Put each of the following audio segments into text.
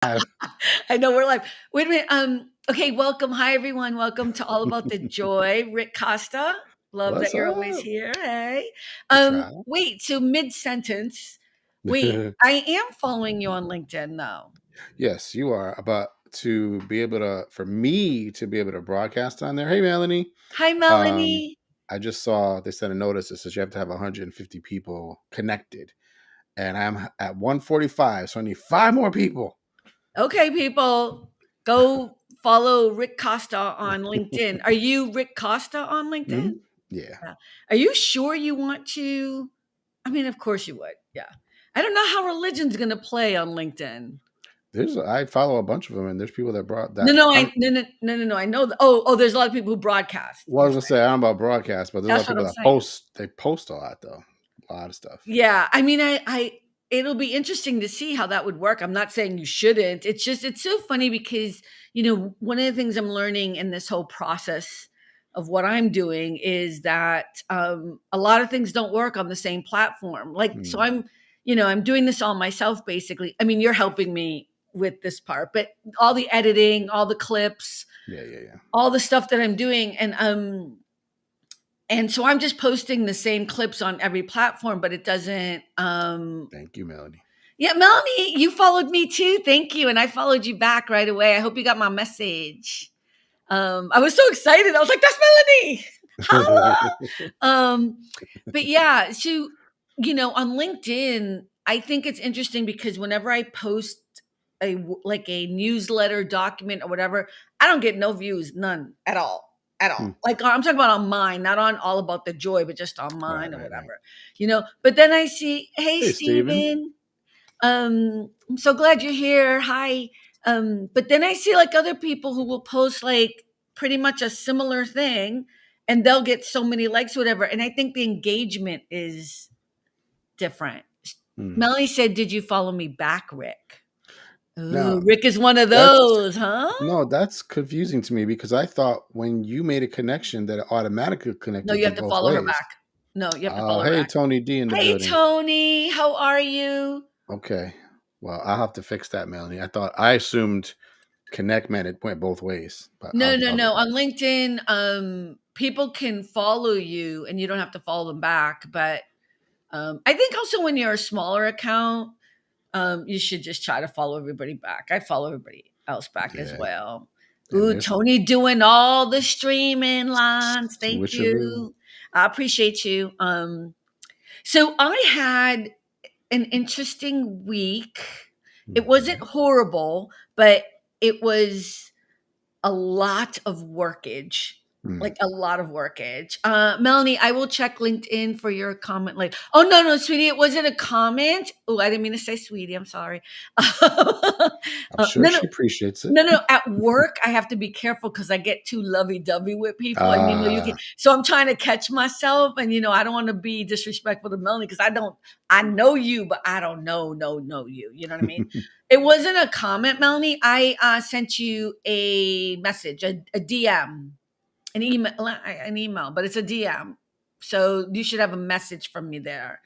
I know we're live. Wait a minute. Okay, welcome. Hi, everyone. Welcome to All About the Joy. Rick Costa. Love that What's you're always up? here. Hey. I try. Wait, so mid-sentence. Wait, I am following you on LinkedIn though. Yes, you are about to be able to, for me to be able to broadcast on there. Hey, Melanie. Hi, Um, Melanie. I just saw they sent a notice that says you have to have 150 people connected, and I'm at 145, so I need five more people. Okay, people, go follow Rick Costa on LinkedIn. Are you Rick Costa on LinkedIn? Mhm. Yeah, Yeah. Are you sure you want to? I mean, of course you would. Yeah. I don't know how religion's going to play on LinkedIn. I follow a bunch of them, and there's people that brought No, that. no, no. I know. Oh, there's a lot of people who broadcast. Well, I You're was gonna saying say I don't know about broadcast, but there's a lot of that's what people I'm that saying. post. They post a lot though, a lot of stuff. Yeah, I mean, it'll be interesting to see how that would work. I'm not saying you shouldn't. It's just it's so funny because one of the things I'm learning in this whole process of what I'm doing is that a lot of things don't work on the same platform. Like, so Hmm. I'm doing this all myself basically. I mean, you're helping me with this part, but all the editing, all the clips, Yeah, yeah, yeah. all the stuff that I'm doing, and so I'm just posting the same clips on every platform, but it doesn't. Thank you, Melanie. Yeah, Melanie, you followed me too. Thank you, and I followed you back right away. I hope you got my message. I was so excited. I was like, "That's Melanie!" Holla! Um, but yeah, so on LinkedIn, I think it's interesting because whenever I post like a newsletter document or whatever, I don't get no views, none at all, at Hmm. all. Like I'm talking about on mine, not on All About the Joy, but just on Right, mine or right, right. whatever. But then I see, hey, Hey, Steven. Steven, I'm so glad you're here. Hi. But then I see like other people who will post like pretty much a similar thing and they'll get so many likes, whatever. And I think the engagement is different. Hmm. Melanie said, did you follow me back, Rick? Ooh, Now, Rick is one of that's those, huh? no, that's confusing to me because I thought when you made a connection that it automatically No, connected you you have to both follow her ways. back. No, you have to Oh, follow her hey, back. Tony D in the Hey, building. Tony, how are you? Okay. Well, I'll have to fix that, Melanie. I assumed connect meant it went both ways, but No, no, I'll go no. back. On LinkedIn, people can follow you and you don't have to follow them back. But I think also when you're a smaller account, you should just try to follow everybody back. I follow everybody else back as Yeah. well. And Ooh, there's Tony doing all the streaming lines. Thank switcheroo. you. I appreciate you. So I had an interesting week. It wasn't Mhm. horrible, but it was a lot of workage, Mm. like a lot of workage. Melanie, I will check LinkedIn for your comment later. Oh no, no, sweetie, it wasn't a comment. Oh, I didn't mean to say sweetie. I'm sorry. I'm sure No, she no, appreciates it. no. At work, I have to be careful because I get too lovey-dovey with people, and you can. Ah, So I'm trying to catch myself, and I don't want to be disrespectful to Melanie because I don't. I know you, but I don't know you. You know what I mean? It wasn't a comment, Melanie. I sent you a message, a DM, an email, but it's a DM. So you should have a message from me there.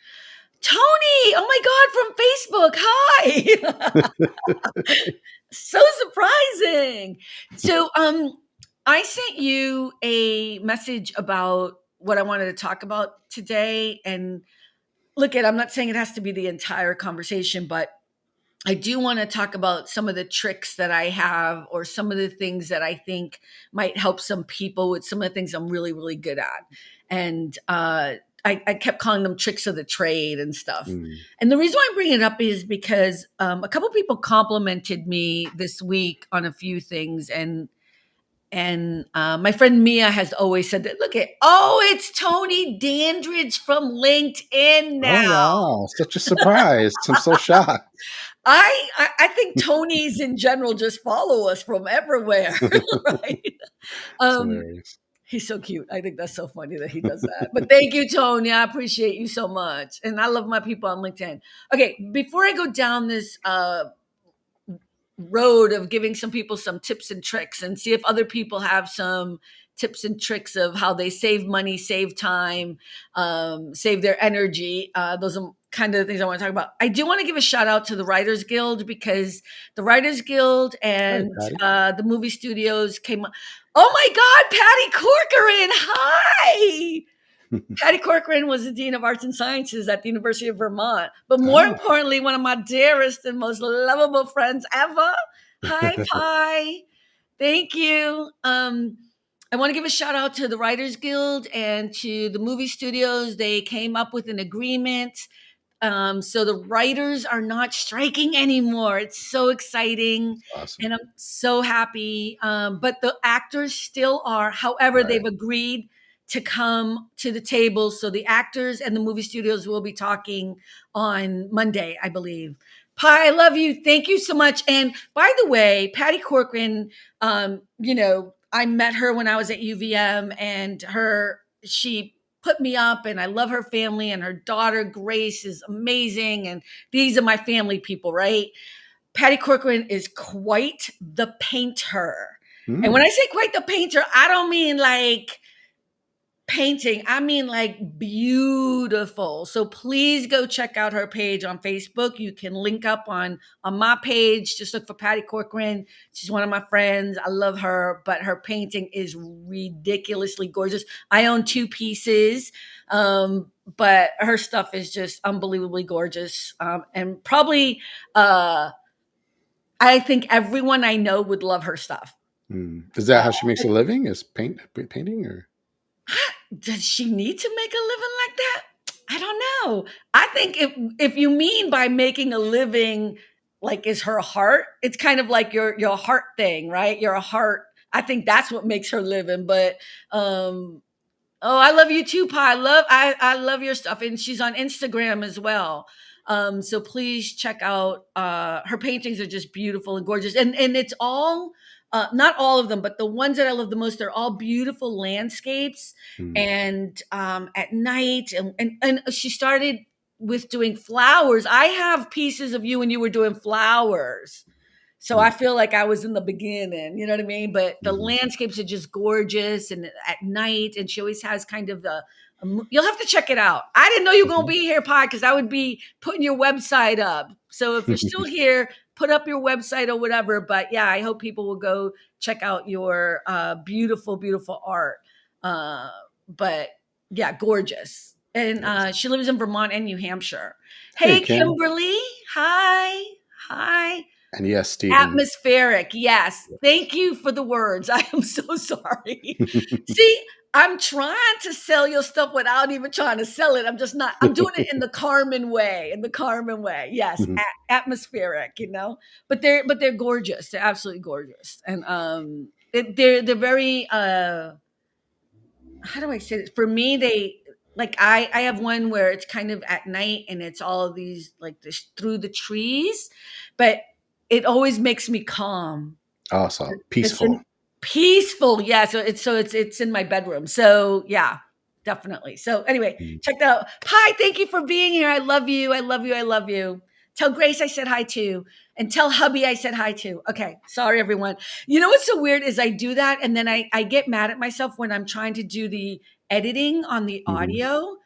Tony, oh my God, from Facebook. Hi. So surprising. So I sent you a message about what I wanted to talk about today. And I'm not saying it has to be the entire conversation, but I do want to talk about some of the tricks that I have or some of the things that I think might help some people with some of the things I'm really, really good at. And I kept calling them tricks of the trade and stuff. mm. And the reason why I bring it up is because a couple people complimented me this week on a few things, and my friend Mia has always said that. It's Tony Dandridge from LinkedIn Oh now. wow, such a surprise. I'm so shocked. I think Tonys in general just follow us from everywhere, right? It's Um, hilarious. he's so cute. I think that's so funny that he does that. But thank you, Tony. I appreciate you so much, and I love my people on LinkedIn. Okay, before I go down this road of giving some people some tips and tricks, and see if other people have some tips and tricks of how they save money, save time, save their energy. Those are kind of the things I want to talk about. I do want to give a shout out to the Writers Guild because the Writers Guild Hi, and Patty. the movie studios came. Oh my God, Patty Corcoran! Hi. Patty Corcoran was the Dean of Arts and Sciences at the University of Vermont. But more Ah. importantly, one of my dearest and most lovable friends ever. Hi, Pi. Thank you. I want to give a shout out to the Writers Guild and to the movie studios. They came up with an agreement so the writers are not striking anymore. It's so exciting, Awesome. and I'm so happy. But the actors still are. However, Right. they've agreed to come to the table. So the actors and the movie studios will be talking on Monday, I believe. Pi, I love you. Thank you so much. And by the way, Patty Corcoran, I met her when I was at UVM, and she put me up, and I love her family, and her daughter Grace is amazing, and these are my family people, right? Patty Corcoran is quite the painter. And when Mm. I say quite the painter, I don't mean like painting, I mean like beautiful. So please go check out her page on Facebook. You can link up on my page. Just look for Patty Corcoran. She's one of my friends. I love her, but her painting is ridiculously gorgeous. I own two pieces, but her stuff is just unbelievably gorgeous. And probably, I think everyone I know would love her stuff. Mm. Is that how she makes a living? Is painting or? Does she need to make a living like that? I don't know. I think if you mean by making a living like is her heart, it's kind of like your heart thing, right? Your heart. I think that's what makes her living. But oh, I love you too, Pi. I love your stuff, and she's on Instagram as well. So please check out her paintings are just beautiful and gorgeous, and it's all not all of them, but the ones that I love the most. They're all beautiful landscapes, Mm. and at night, and she started with doing flowers. I have pieces of you when you were doing flowers. So I Mm. feel like I was in the beginning, you know what I mean? But the Mhm. landscapes are just gorgeous and at night, and she always has kind of you'll have to check it out. I didn't know you were going to Mhm. be here, Pi, because I would be putting your website up. So if you're still here, put up your website or whatever. But yeah, I hope people will go check out your beautiful, beautiful art. Uh, but yeah, gorgeous. And Yes. she lives in Vermont and New Hampshire. Hey, Hey, Kim. Kimberly. Hi. Hi. And yes, Stephen. Atmospheric, yes. Thank you for the words. I am so sorry. See, I'm trying to sell your stuff without even trying to sell it. I'm just not. I'm doing it in the Carmen way. In the Carmen way, yes. Mhm. Atmospheric, but they're gorgeous. They're absolutely gorgeous, and they're very. How do I say this? For me, they like I have one where it's kind of at night and it's all of these like this through the trees, but it always makes me calm. Also It's peaceful. in peaceful, yeah. So it's in my bedroom. So yeah, definitely. So anyway, Mm. check that out. Hi, thank you for being here. I love you. I love you. I love you. Tell Grace I said hi too. And tell hubby I said hi too. Okay. Sorry, everyone. You know what's so weird is I do that and then I get mad at myself when I'm trying to do the editing on the Mhm. audio.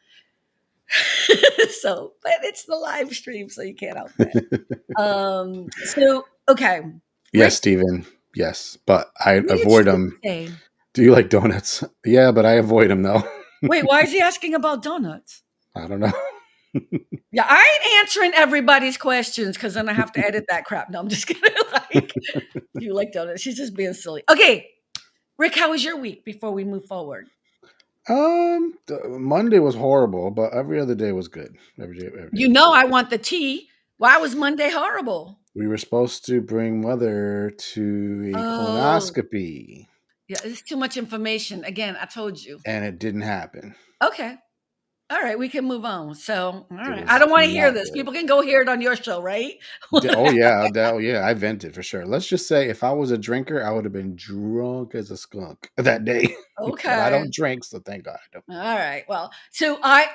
So, but it's the live stream, so you can't help it. So okay. Yes, Rick, Stephen. Yes, but I what are you avoid choosing them. today? Do you like donuts? Yeah, but I avoid them though. Wait, why is he asking about donuts? I don't know. Yeah, I ain't answering everybody's questions because then I have to edit that crap. No, I'm just kidding. Like, do you like donuts? She's just being silly. Okay, Rick, how was your week before we move forward? Monday was horrible, but every other day was good. Every day You was know, good. I want the tea. Why was Monday horrible? We were supposed to bring mother to a Oh, colonoscopy, yeah, it's too much information. Again, I told you. and it didn't happen. Okay. All right, we can move on. So, all It right. I was don't want to hear not this. good. People can go hear it on your show, right? Oh yeah, yeah, I vented for sure. Let's just say if I was a drinker, I would have been drunk as a skunk that day. But I Okay. don't drink, so thank God. All right. Well, so I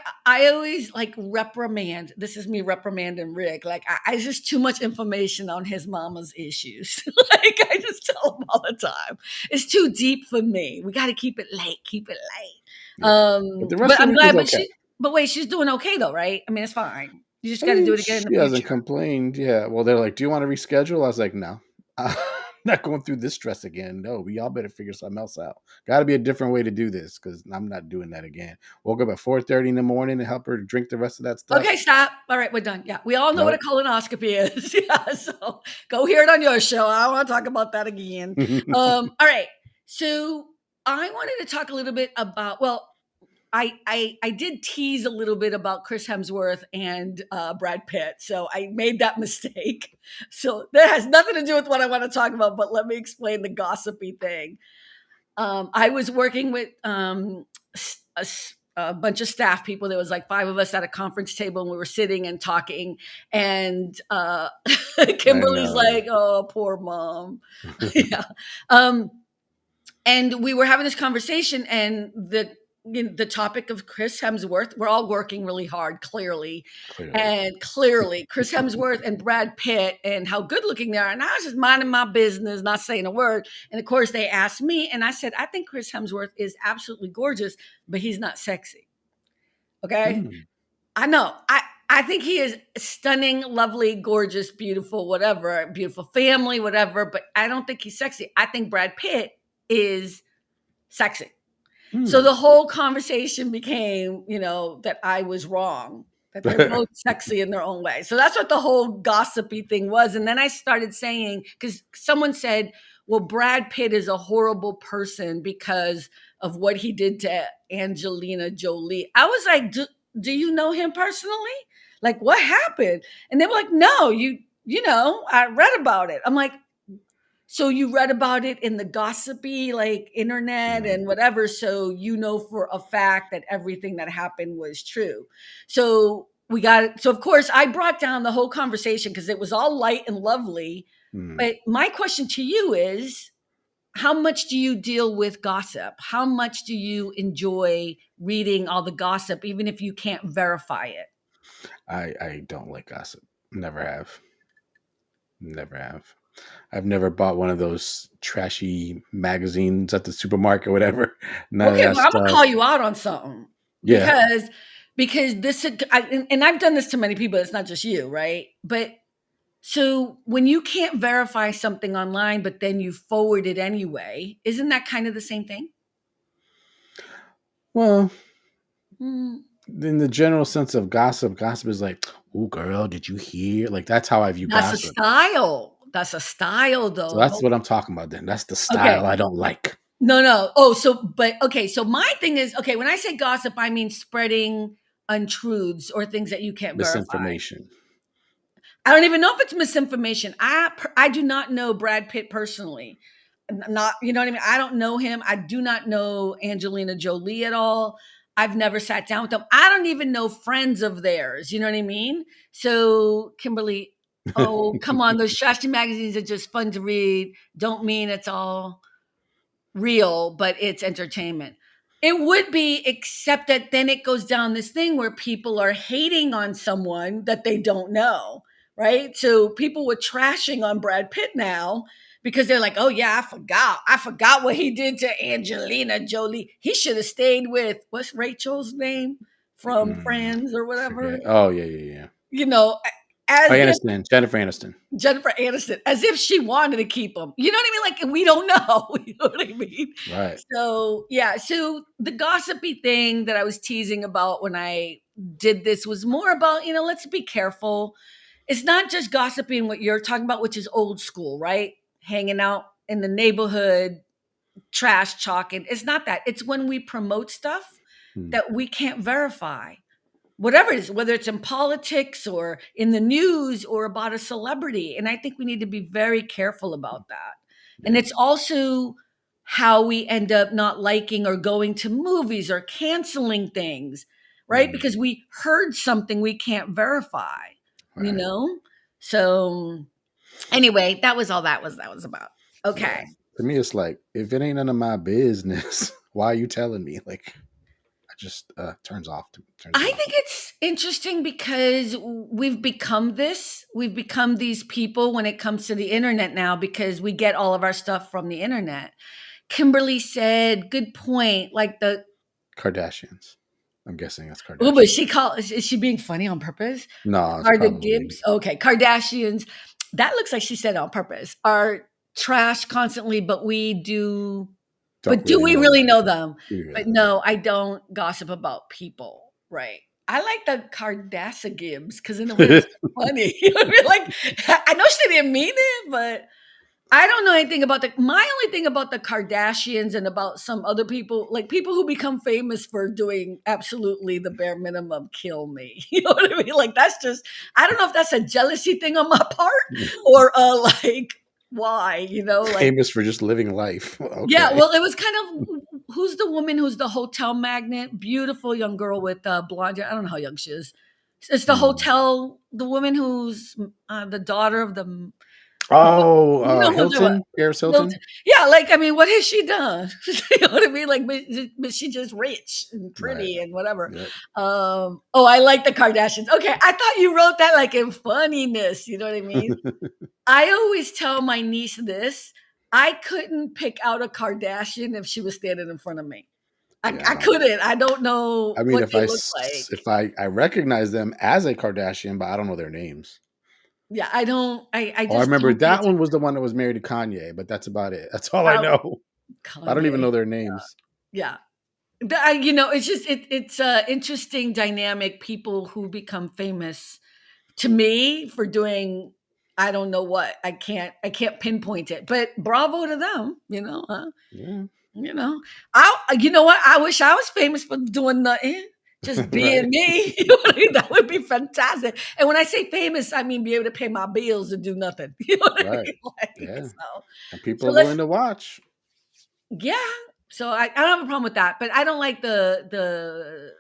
always like reprimand. This is me reprimanding Rick. Like it's just too much information on his mama's issues. Like I just tell him all the time. It's too deep for me. We got to keep it light. Keep it light. Yeah, but the rest But of the I'm week was glad. okay. But wait, she's doing okay though, right? I mean, it's fine. You just I got to do mean, it again in the she hasn't future. complained. Yeah. Well, they're like, "Do you want to reschedule?" I was like, "No, I'm not going through this stress again. No, we all better figure something else out. Got to be a different way to do this because I'm not doing that again." Woke up at 4:30 in the morning to help her drink the rest of that stuff. Okay, stop. All right, we're done. Yeah, we all know what a Nope. colonoscopy is. Yeah, so go hear it on your show. I don't want to talk about that again. All right. So I wanted to talk a little bit about. Well, I did tease a little bit about Chris Hemsworth and Brad Pitt, so I made that mistake. So that has nothing to do with what I want to talk about. But let me explain the gossipy thing. I was working with a bunch of staff people. There was like 5 of us at a conference table, and we were sitting and talking. And I Kimberly's know. like, "Oh, poor mom." Yeah. Um, and we were having this conversation, and the topic of Chris Hemsworth. We're all working really hard, clearly, Clearly. and clearly Chris Hemsworth and Brad Pitt and how good looking they are. And I was just minding my business, not saying a word. And of course, they asked me, and I said, "I think Chris Hemsworth is absolutely gorgeous, but he's not sexy." Okay, Mm. I know. I think he is stunning, lovely, gorgeous, beautiful, whatever, beautiful family, whatever. But I don't think he's sexy. I think Brad Pitt is sexy. So Mm. the whole conversation became, that I was wrong, that they're both sexy in their own way. So that's what the whole gossipy thing was. And then I started saying, because someone said, well, Brad Pitt is a horrible person because of what he did to Angelina Jolie. I was like, do you know him personally? Like, what happened? And they were like, no, I read about it. I'm like, so you read about it in the gossipy like internet Mm. and whatever, so you know for a fact that everything that happened was true. So we got it. So of course I brought down the whole conversation because it was all light and lovely. Mm. But my question to you is, how much do you deal with gossip? How much do you enjoy reading all the gossip, even if you can't verify it? I don't like gossip. Never have. Never have. I've never bought one of those trashy magazines at the supermarket or whatever. None of Okay, that well, I'm gonna stuff. call you out on something Yeah. because this and I've done this to many people. It's not just you, right? But so when you can't verify something online, but then you forward it anyway, isn't that kind of the same thing? Well, Hmm. in the general sense of gossip, gossip is like, "Oh, girl, did you hear?" Like that's how I view That's a gossip. style. That's a style, So though. that's what I'm talking about. Then that's the Okay. style I don't like. No, no. Oh, but okay. So my thing is, okay, when I say gossip, I mean spreading untruths or things that you can't verify. Misinformation. I don't even know if it's misinformation. I do not know Brad Pitt personally. Not, you know what I mean? I don't know him. I do not know Angelina Jolie at all. I've never sat down with them. I don't even know friends of theirs. You know what I mean? So, Kimberly, oh, come on. Those trashy magazines are just fun to read. Don't mean it's all real, but it's entertainment. It would be, except that then it goes down this thing where people are hating on someone that they don't know, right? So people were trashing on Brad Pitt now because they're like, oh yeah, I forgot. I forgot what he did to Angelina Jolie. He should have stayed with, what's Rachel's name from Friends or whatever? Forget. Oh yeah, yeah, yeah. You know, Oh, as if Aniston, Jennifer Aniston. Jennifer Aniston, as if she wanted to keep him. You know what I mean? Like, we don't know. You know what I mean? Right. So, yeah. So, the gossipy thing that I was teasing about when I did this was more about, let's be careful. It's not just gossiping what you're talking about, which is old school, right? Hanging out in the neighborhood, trash talking. It's not that. It's when we promote stuff Hmm. that we can't verify, whatever it is, whether it's in politics or in the news or about a celebrity. And I think we need to be very careful about that. And Yeah. it's also how we end up not liking or going to movies or canceling things, right? Hmm. Because we heard something we can't verify, you Right. know? So anyway, that was about. Yeah. Okay. To me, it's like if it ain't none of my business, why are you telling me? Like, I just turns off. Turns I me off. think it's interesting because we've become this. We've become these people when it comes to the internet now because we get all of our stuff from the internet. Kimberly said, good point. Like the Kardashians. I'm guessing that's Oh, but Kardashian. is she being funny on purpose? No, it's Are the probably Gibbs okay, Kardashians, that looks like she said it on purpose, are trash constantly, don't but do really we know really them. know them? Do you But really? no, I don't gossip about people, right? I like the Kardashian Gibbs because in a way it was funny. You know what I mean? Like, I know she didn't mean it, but I don't know anything about my only thing about the Kardashians and about some other people, like people who become famous for doing absolutely the bare minimum, kill me. You know what I mean? Like that's just, I don't know if that's a jealousy thing on my part or like why, like Famous for just living life. yeah, Okay. well, it was kind of who's the woman who's the hotel magnate? Beautiful young girl with blonde hair. I don't know how young she is. It's the Hmm. hotel, the woman who's the daughter of the Oh, you know what the Hilton, Paris Hilton. Hilton. Yeah, like I mean, what has she done? You know what I mean? Like, but she just rich and Right. pretty and whatever. Yep. Oh, I like the Kardashians. Okay, I thought you wrote that like in funniness. You know what I mean? I always tell my niece this. I couldn't pick out a Kardashian if she was standing in front of me. Yeah, I I don't. couldn't. I don't know I mean, what they look like. if I recognize them as a Kardashian, but I don't know their names. Yeah, I don't. I Oh, I just remember don't pay that one attention. was the one that was married to Kanye, but that's about it. That's all I Oh, know. I don't even Kanye. know their names. Yeah. It's just it's a interesting dynamic. People who become famous to me for doing I don't know what. I can't pinpoint it, but bravo to them. Yeah. You know. I You know what? I wish I was famous for doing nothing. Just being Right. me. You know what I mean? That would be fantastic. And when I say famous, I mean be able to pay my bills and do nothing. You know what I Right. mean? Like Yeah. so. And people So are let's willing to watch. yeah. So I don't have a problem with that, but I don't like the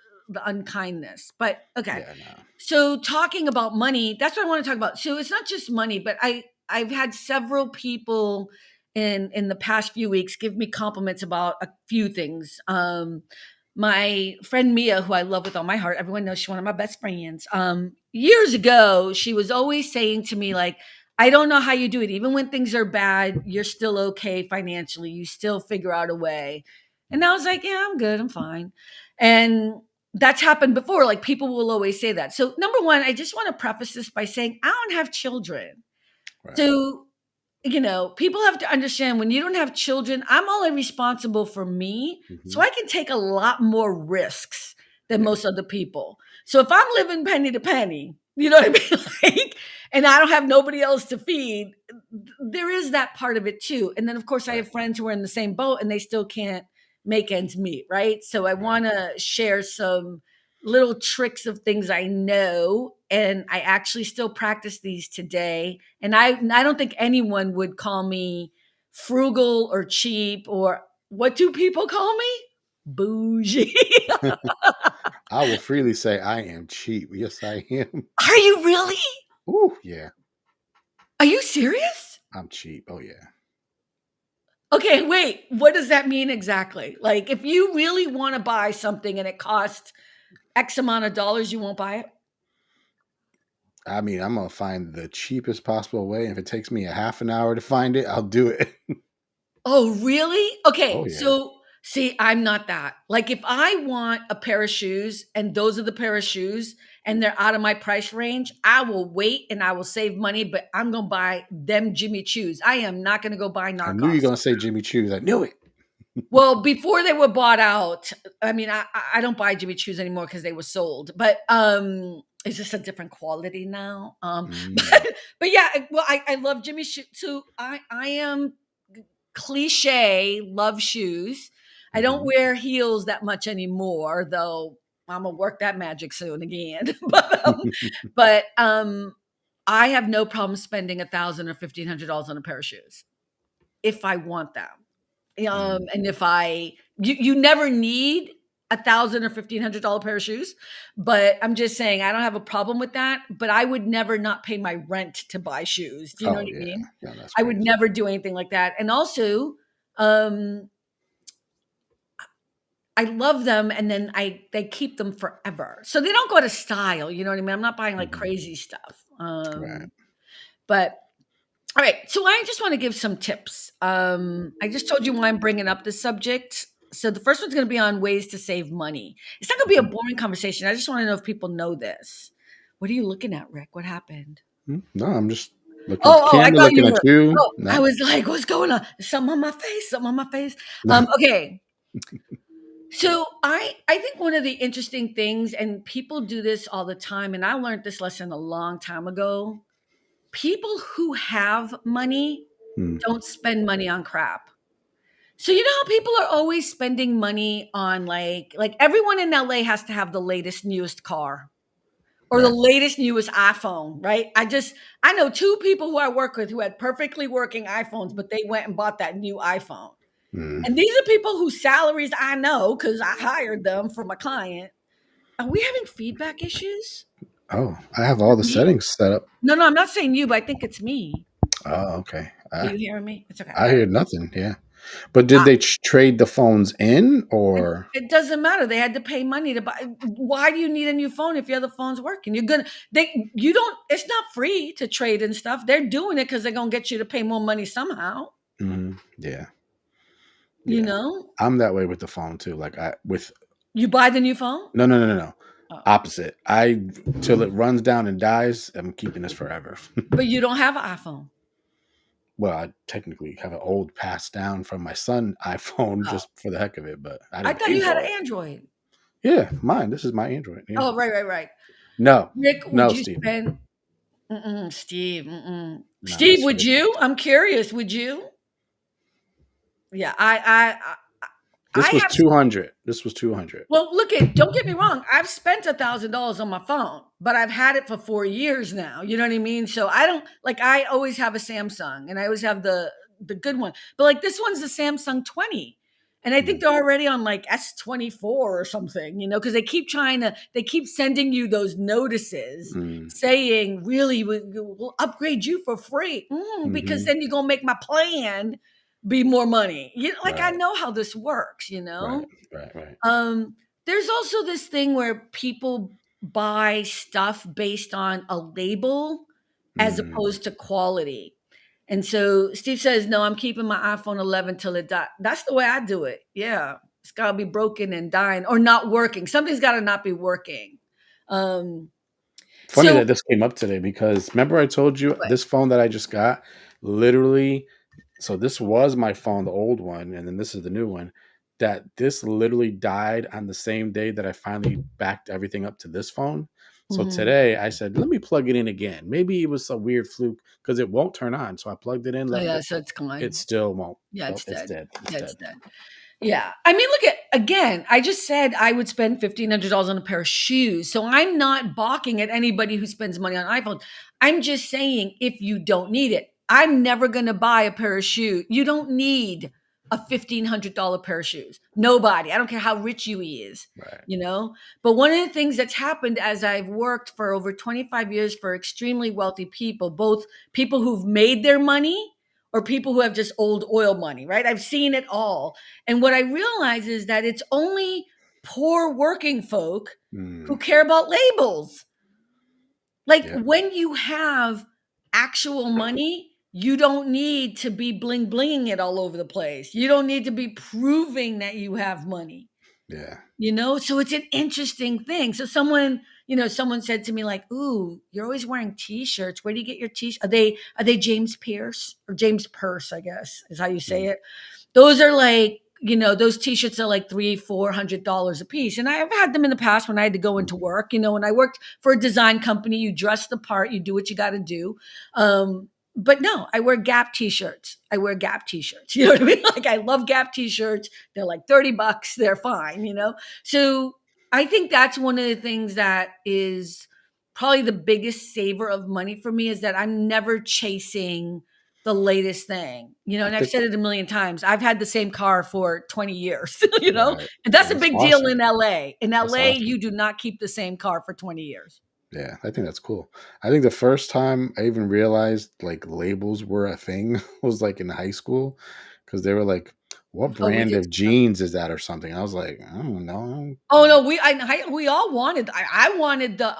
unkindness. But okay. Yeah. No. So talking about money, that's what I want to talk about. So it's not just money, but I've had several people in the past few weeks give me compliments about a few things. My friend Mia, who I love with all my heart, everyone knows she's one of my best friends. Years ago, she was always saying to me, like, I don't know how you do it. Even when things are bad, you're still okay financially. You still figure out a way. And I was like, yeah, I'm good. I'm fine. And that's happened before. Like people will always say that. So, number one, I just want to preface this by saying I don't have children. Right. So, people have to understand when you don't have children, I'm only responsible for me. So Hmm. I can take a lot more risks than Yeah. most other people. So if I'm living penny to penny, you know what I mean? Like, and I don't have nobody else to feed, there is that part of it too. And then, of course, I Right. have friends who are in the same boat and they still can't make ends meet, right? So I Right. want to share some little tricks of things I know. And I actually still practice these today. And I don't think anyone would call me frugal or cheap or what do people call me? Bougie. I will freely say I am cheap. Yes, I am. Are you really? Ooh, yeah. Are you serious? I'm cheap. Oh yeah. Okay, wait. What does that mean exactly? Like, if you really want to buy something and it costs X amount of dollars, you won't buy it? I mean, I'm gonna find the cheapest possible way. If it takes me a half an hour to find it, I'll do it. Oh, really? Oh Okay, yeah. so see, I'm not that. Like, if I want a pair of shoes and those are the pair of shoes and they're out of my price range, I will wait and I will save money, but I'm going to buy them Jimmy Choos. I am not going to go buy I knew you were knockoffs. gonna say Jimmy Choo's. I knew it. Well, before they were bought out, I mean, I don't buy Jimmy Choos anymore because they were sold, but it's just a different quality now. Mm, But yeah, well, I love Jimmy Choo. So I am cliche love shoes. I don't hmm. wear heels that much anymore, though I'm gonna work that magic soon again. But I have no problem spending 1,000 or $1,500 on a pair of shoes if I want them. Mm. And if you never need 1,000 or $1,500 pair of shoes, but I'm just saying I don't have a problem with that. But I would never not pay my rent to buy shoes. Do you know what Oh I yeah. mean? Yeah, that's I would crazy. never do anything like that. And also, um, I love them, and then they keep them forever, so they don't go out of style. You know what I mean? I'm not buying like Hmm. crazy stuff. Right. But all right, so I just want to give some tips. I just told you why I'm bringing up this subject. So the first one's going to be on ways to save money. It's not going to be a boring conversation. I just want to know if people know this. What are you looking at, Rick? What happened? No, I'm just looking at the Oh, I camera, thought looking you at were. you. Oh, I No, was like, what's going on? Something on my face. Something on my face. no. Okay. So I think one of the interesting things, and people do this all the time, and I learned this lesson a long time ago. People who have money Hmm, don't spend money on crap. So you know how people are always spending money on like everyone in LA has to have the latest newest car or the right. latest newest iPhone, right? I know two people who I work with who had perfectly working iPhones, but they went and bought that new iPhone. Hmm. And these are people whose salaries I know because I hired them for my client. Are we having feedback issues? Oh, I have Is all it the me? settings set up. No, no, I'm not saying you, but I think it's me. Oh, okay. Are you hearing me? It's okay. I hear nothing. Yeah, but did Ah, they trade the phones in or? it doesn't matter. They had to pay money to buy. Why do you need a new phone if your other phone's working? You don't, it's not free to trade and stuff. They're doing it because they're going to get you to pay more money somehow, Yeah, you yeah. know? I'm that way with the phone too. Like I with You buy the new phone? no, no, no, no, no. Oh, Opposite. I till it runs down and dies. I'm keeping this forever. but you don't have an iPhone. Well, I technically have an old passed down from my son iPhone Oh, just for the heck of it, but I I didn't thought pay you had for an it. Android. Yeah, mine. This is my Android. Yeah. Oh, right, right, right. No, Rick, would no, you Steven. spend? Steve. No, Steve, that's would ridiculous. you? I'm curious. Would you? Yeah, I This was have. 200. This was 200. Well, look at. Don't get me wrong. I've spent $1,000 on my phone, but I've had it for 4 years now. You know what I mean? So I don't like. I always have a Samsung, and I always have the good one. But like this one's the Samsung 20. And I think Mm, they're already on like S24 or something, because they keep sending you those notices mm, saying, really, we'll upgrade you for free. Because hmm. then you're going to make my plan be more money. Like I Right, know how this works, right, right, right. um, there's also this thing where people buy stuff based on a label as Mm, opposed to quality. And so Steve says, "No, I'm keeping my iPhone 11 till it dies." That's the way I do it. Yeah, it's got to be broken and dying or not working. Something's got to not be working. Um, Funny so that this came up today because remember I told you what? this phone that I just got literally. So this was my phone, the old one, and then this is the new one. That this literally died on the same day that I finally backed everything up to this phone. So Mhm. today I said, let me plug it in again. Maybe it was a weird fluke because it won't turn on. So I plugged it in, Oh left yeah, it. so it's It gone. still won't. Yeah, Nope, it's it's dead. dead. It's Yeah, it's dead. dead. Yeah. I mean, look at again, I just said I would spend $1,500 on a pair of shoes. So I'm not balking at anybody who spends money on iPhone. I'm just saying if you don't need it, I'm never going to buy a pair of shoes. You don't need a $1,500 pair of shoes. Nobody. I don't care how rich you is, Right. you know? But one of the things that's happened as I've worked for over 25 years for extremely wealthy people, both people who've made their money or people who have just old oil money, right? I've seen it all. And what I realize is that it's only poor working folk Mm, who care about labels. Like yeah. when you have actual money, you don't need to be bling blinging it all over the place. You don't need to be proving that you have money, Yeah. So it's an interesting thing. So someone said to me like, "Ooh, you're always wearing t-shirts. Where do you get your t-shirts? Are they James Pierce or James Purse, I guess is how you say Mm, it. Those are like, those t-shirts are like $300-400 a piece. And I've had them in the past when I had to go into work. When I worked for a design company, you dress the part, you do what you got to do. But no, I wear Gap t-shirts. I wear Gap t-shirts. You know what I mean? Like I love Gap t-shirts. They're like $30. They're fine. So I think that's one of the things that is probably the biggest saver of money for me is that I'm never chasing the latest thing, I and I've think said it a million times. I've had the same car for 20 years, right. and that's a That's big deal awesome. in LA. In That's LA, awesome. you do not keep the same car for 20 years. Yeah, I think that's cool. I think the first time I even realized like labels were a thing was like in high school because they were like, "What Oh, we brand did. of jeans is that?" or something. I was like, "I don't know." Oh no, we all wanted. I wanted the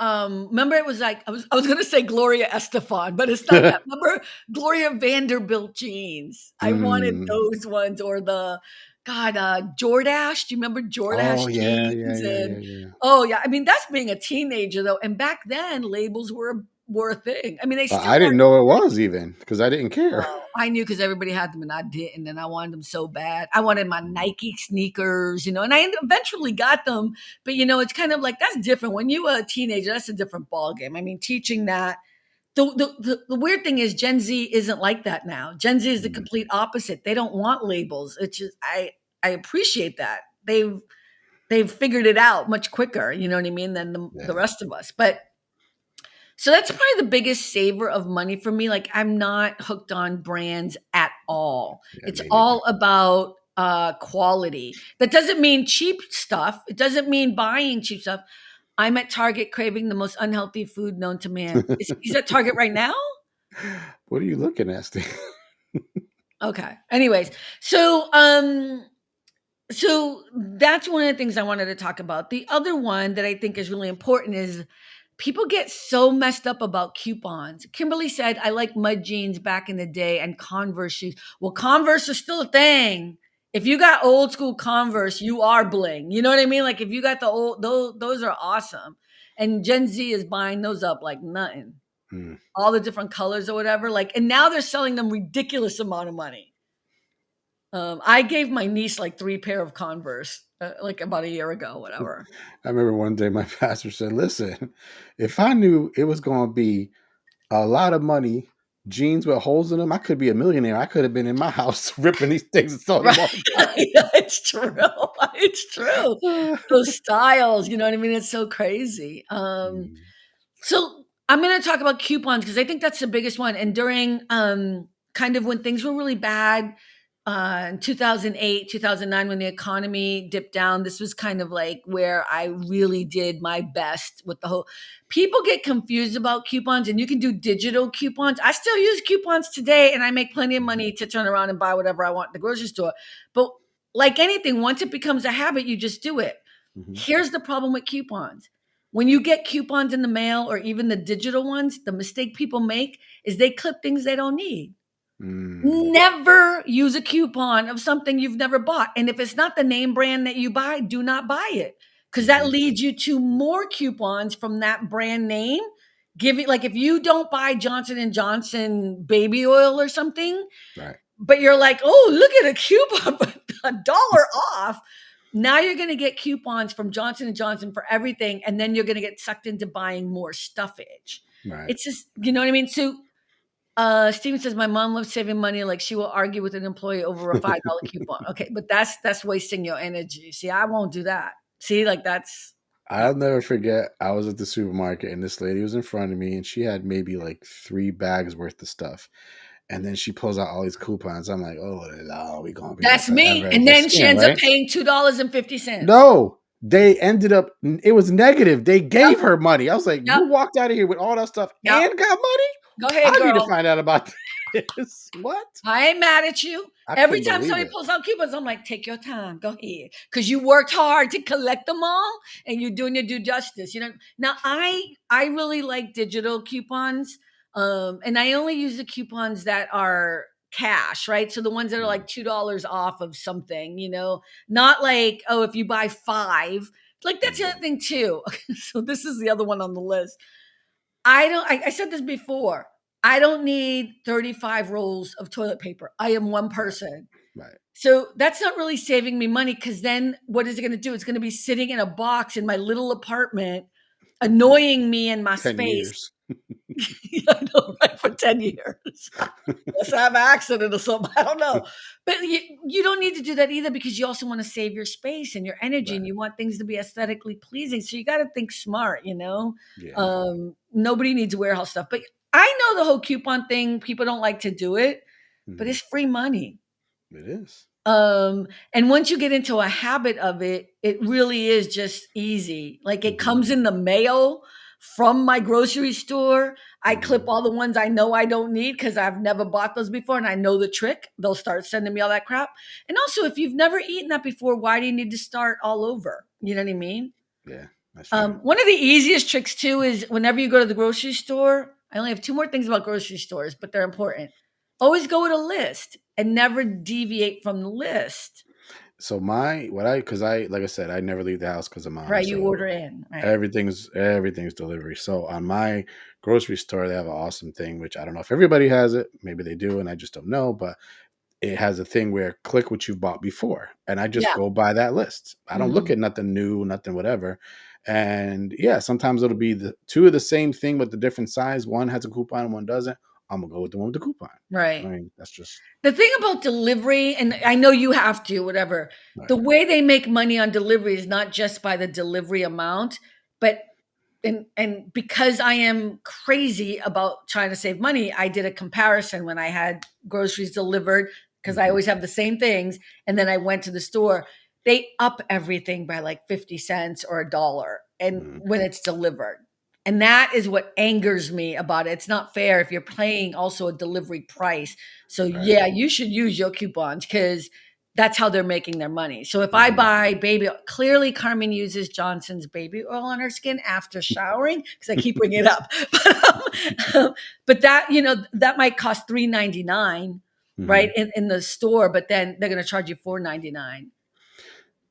Remember, it was like I was gonna say Gloria Estefan, but it's not that. Remember Gloria Vanderbilt jeans? I wanted Mm, those ones, or the God, Jordache. Do you remember Jordache Oh yeah, yeah, jeans? yeah, yeah, And yeah. oh yeah, I mean that's being a teenager though. And back then, labels were a thing. I mean, they still I are. didn't know it was even because I didn't care. Oh, I knew because everybody had them and I didn't, and I wanted them so bad. I wanted my Mm, Nike sneakers, and I eventually got them. But it's kind of like that's different when you were a teenager. That's a different ball game. I mean, teaching that. The weird thing is Gen Z isn't like that now. Gen Z is the mm, complete opposite. They don't want labels. It's just I appreciate that they've figured it out much quicker. You know what I mean than the yeah, rest of us. But so that's probably the biggest saver of money for me. Like I'm not hooked on brands at all. yeah, It's me neither. all about quality. That doesn't mean cheap stuff. It doesn't mean buying cheap stuff. I'm at Target craving the most unhealthy food known to man. He's at Target right now? What are you looking at, Steve? Okay. Anyways, so that's one of the things I wanted to talk about. The other one that I think is really important is people get so messed up about coupons. Kimberly said, I like mud jeans back in the day and Converse shoes. Well, Converse is still a thing. If you got old school Converse, you are bling. You know what I mean? Like if you got the old, those are awesome. And Gen Z is buying those up like nothing. Mm. All the different colors or whatever. Like, and now they're selling them ridiculous amount of money. I gave my niece like 3 pair of Converse, like about a year ago, whatever. I remember one day my pastor said, "Listen, if I knew it was going to be a lot of money, jeans with holes in them, I could be a millionaire. I could have been in my house ripping these things and selling them Right. all the It's true. It's true. time." Those styles, you know what I mean? It's so crazy. Mm, So I'm going to talk about coupons because I think that's the biggest one. And during kind of when things were really bad in 2008, 2009, when the economy dipped down, this was kind of like where I really did my best with the whole. People get confused about coupons, and you can do digital coupons. I still use coupons today, and I make plenty of mhm, money to turn around and buy whatever I want at the grocery store. But like anything, once it becomes a habit, you just do it. mhm, Here's the problem with coupons. When you get coupons in the mail or even the digital ones, the mistake people make is they clip things they don't need. mm, Never use a coupon of something you've never bought. And if it's not the name brand that you buy, do not buy it because that mhm, leads you to more coupons from that brand name. Give it like if you don't buy Johnson and Johnson baby oil or something, right. but you're like, oh, look at a coupon, $1 off. Now you're going to get coupons from Johnson and Johnson for everything, and then you're going to get sucked into buying more stuffage. Right. It's just, you know what I mean. So, Steven says my mom loves saving money. Like she will argue with an employee over a $5 coupon. Okay, but that's wasting your energy. See, I won't do that. See, like that's yeah. I'll never forget. I was at the supermarket and this lady was in front of me and she had maybe like 3 bags worth of stuff. And then she pulls out all these coupons. I'm like, oh, no, we're going to be here That's me. forever. And It's a then she scam, ends up right? paying $2.50. No, they ended up, it was negative. They Yep, gave her money. I was like, yep, you walked out of here with all that stuff yep. and got money? Go ahead, I need to girl. find out about this. What? I ain't mad at you. I Every couldn't time believe somebody it. pulls out coupons, I'm like, take your time, go ahead. Because you worked hard to collect them all and you're doing your due justice. Now I really like digital coupons. And I only use the coupons that are cash, right? So the ones that are Mm, like $2 off of something, not like, oh, if you buy five. Like that's the mm, other thing too. So this is the other one on the list. I said this before. I don't need 35 rolls of toilet paper. I am one right, person. right. So that's not really saving me money because then what is it going to do? It's going to be sitting in a box in my little apartment, annoying me in my 10 space. years. I know, right? For 10 years. Let's have an accident or something. I don't know. But you don't need to do that either because you also want to save your space and your energy and Right. you want things to be aesthetically pleasing. So you got to think smart. Yeah. Nobody needs warehouse stuff. But I know the whole coupon thing, people don't like to do it, but Mhm. it's free money. It is. And once you get into a habit of it, it really is just easy. Like it Mhm, comes in the mail from my grocery store. I clip mhm. all the ones I know I don't need because I've never bought those before and I know the trick. They'll start sending me all that crap. And also, if you've never eaten that before, why do you need to start all over? You know what I mean? Yeah, that's true. One of the easiest tricks too is whenever you go to the grocery store, I only have two more things about grocery stores, but they're important. Always go with a list and never deviate from the list. So my what I because I like I said, I never leave the house because of mom. Right, you So order in, right. everything's delivery. So on my grocery store, they have an awesome thing, which I don't know if everybody has it. Maybe they do, and I just don't know. But it has a thing where click what you bought before, and I just Yeah, go by that list. I don't look mhm, at nothing new, nothing whatever. And yeah, sometimes it'll be the two of the same thing but the different size. One has a coupon, one doesn't. I'm gonna go with the one with the coupon. I right. mean, that's just The thing about delivery, and I know you have to, whatever, right. the way they make money on delivery is not just by the delivery amount, but and because I am crazy about trying to save money, I did a comparison when I had groceries delivered because I Mhm, always have the same things, and then I went to the store. They up everything by like 50 cents or a dollar and mhm, when it's delivered. And that is what angers me about it. It's not fair if you're paying also a delivery price. So right. yeah, you should use your coupons because that's how they're making their money. So if I Mhm. buy baby, clearly Carmen uses Johnson's baby oil on her skin after showering because I keep bringing it up. But that that might cost $3.99, right, Mhm. in the store, but then they're going to charge you $4.99.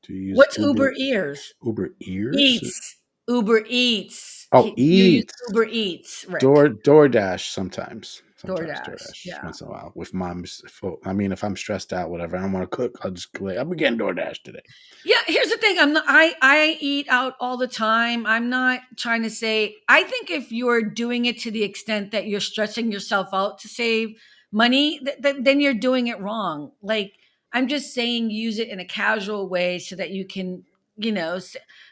Do you use What's Uber Ears? Uber Ears? Eats. Uber Eats. Oh, You use Eats. Uber Eats, Rick. DoorDash sometimes. Sometimes DoorDash. DoorDash Yeah. once in a while. With mom's I mean, if I'm stressed out, whatever, I don't want to cook, I'll just go, I'm getting DoorDash today. Yeah, here's the thing. I eat out all the time. I'm not trying to say I think if you're doing it to the extent that you're stressing yourself out to save money, then you're doing it wrong. Like I'm just saying use it in a casual way so that you can,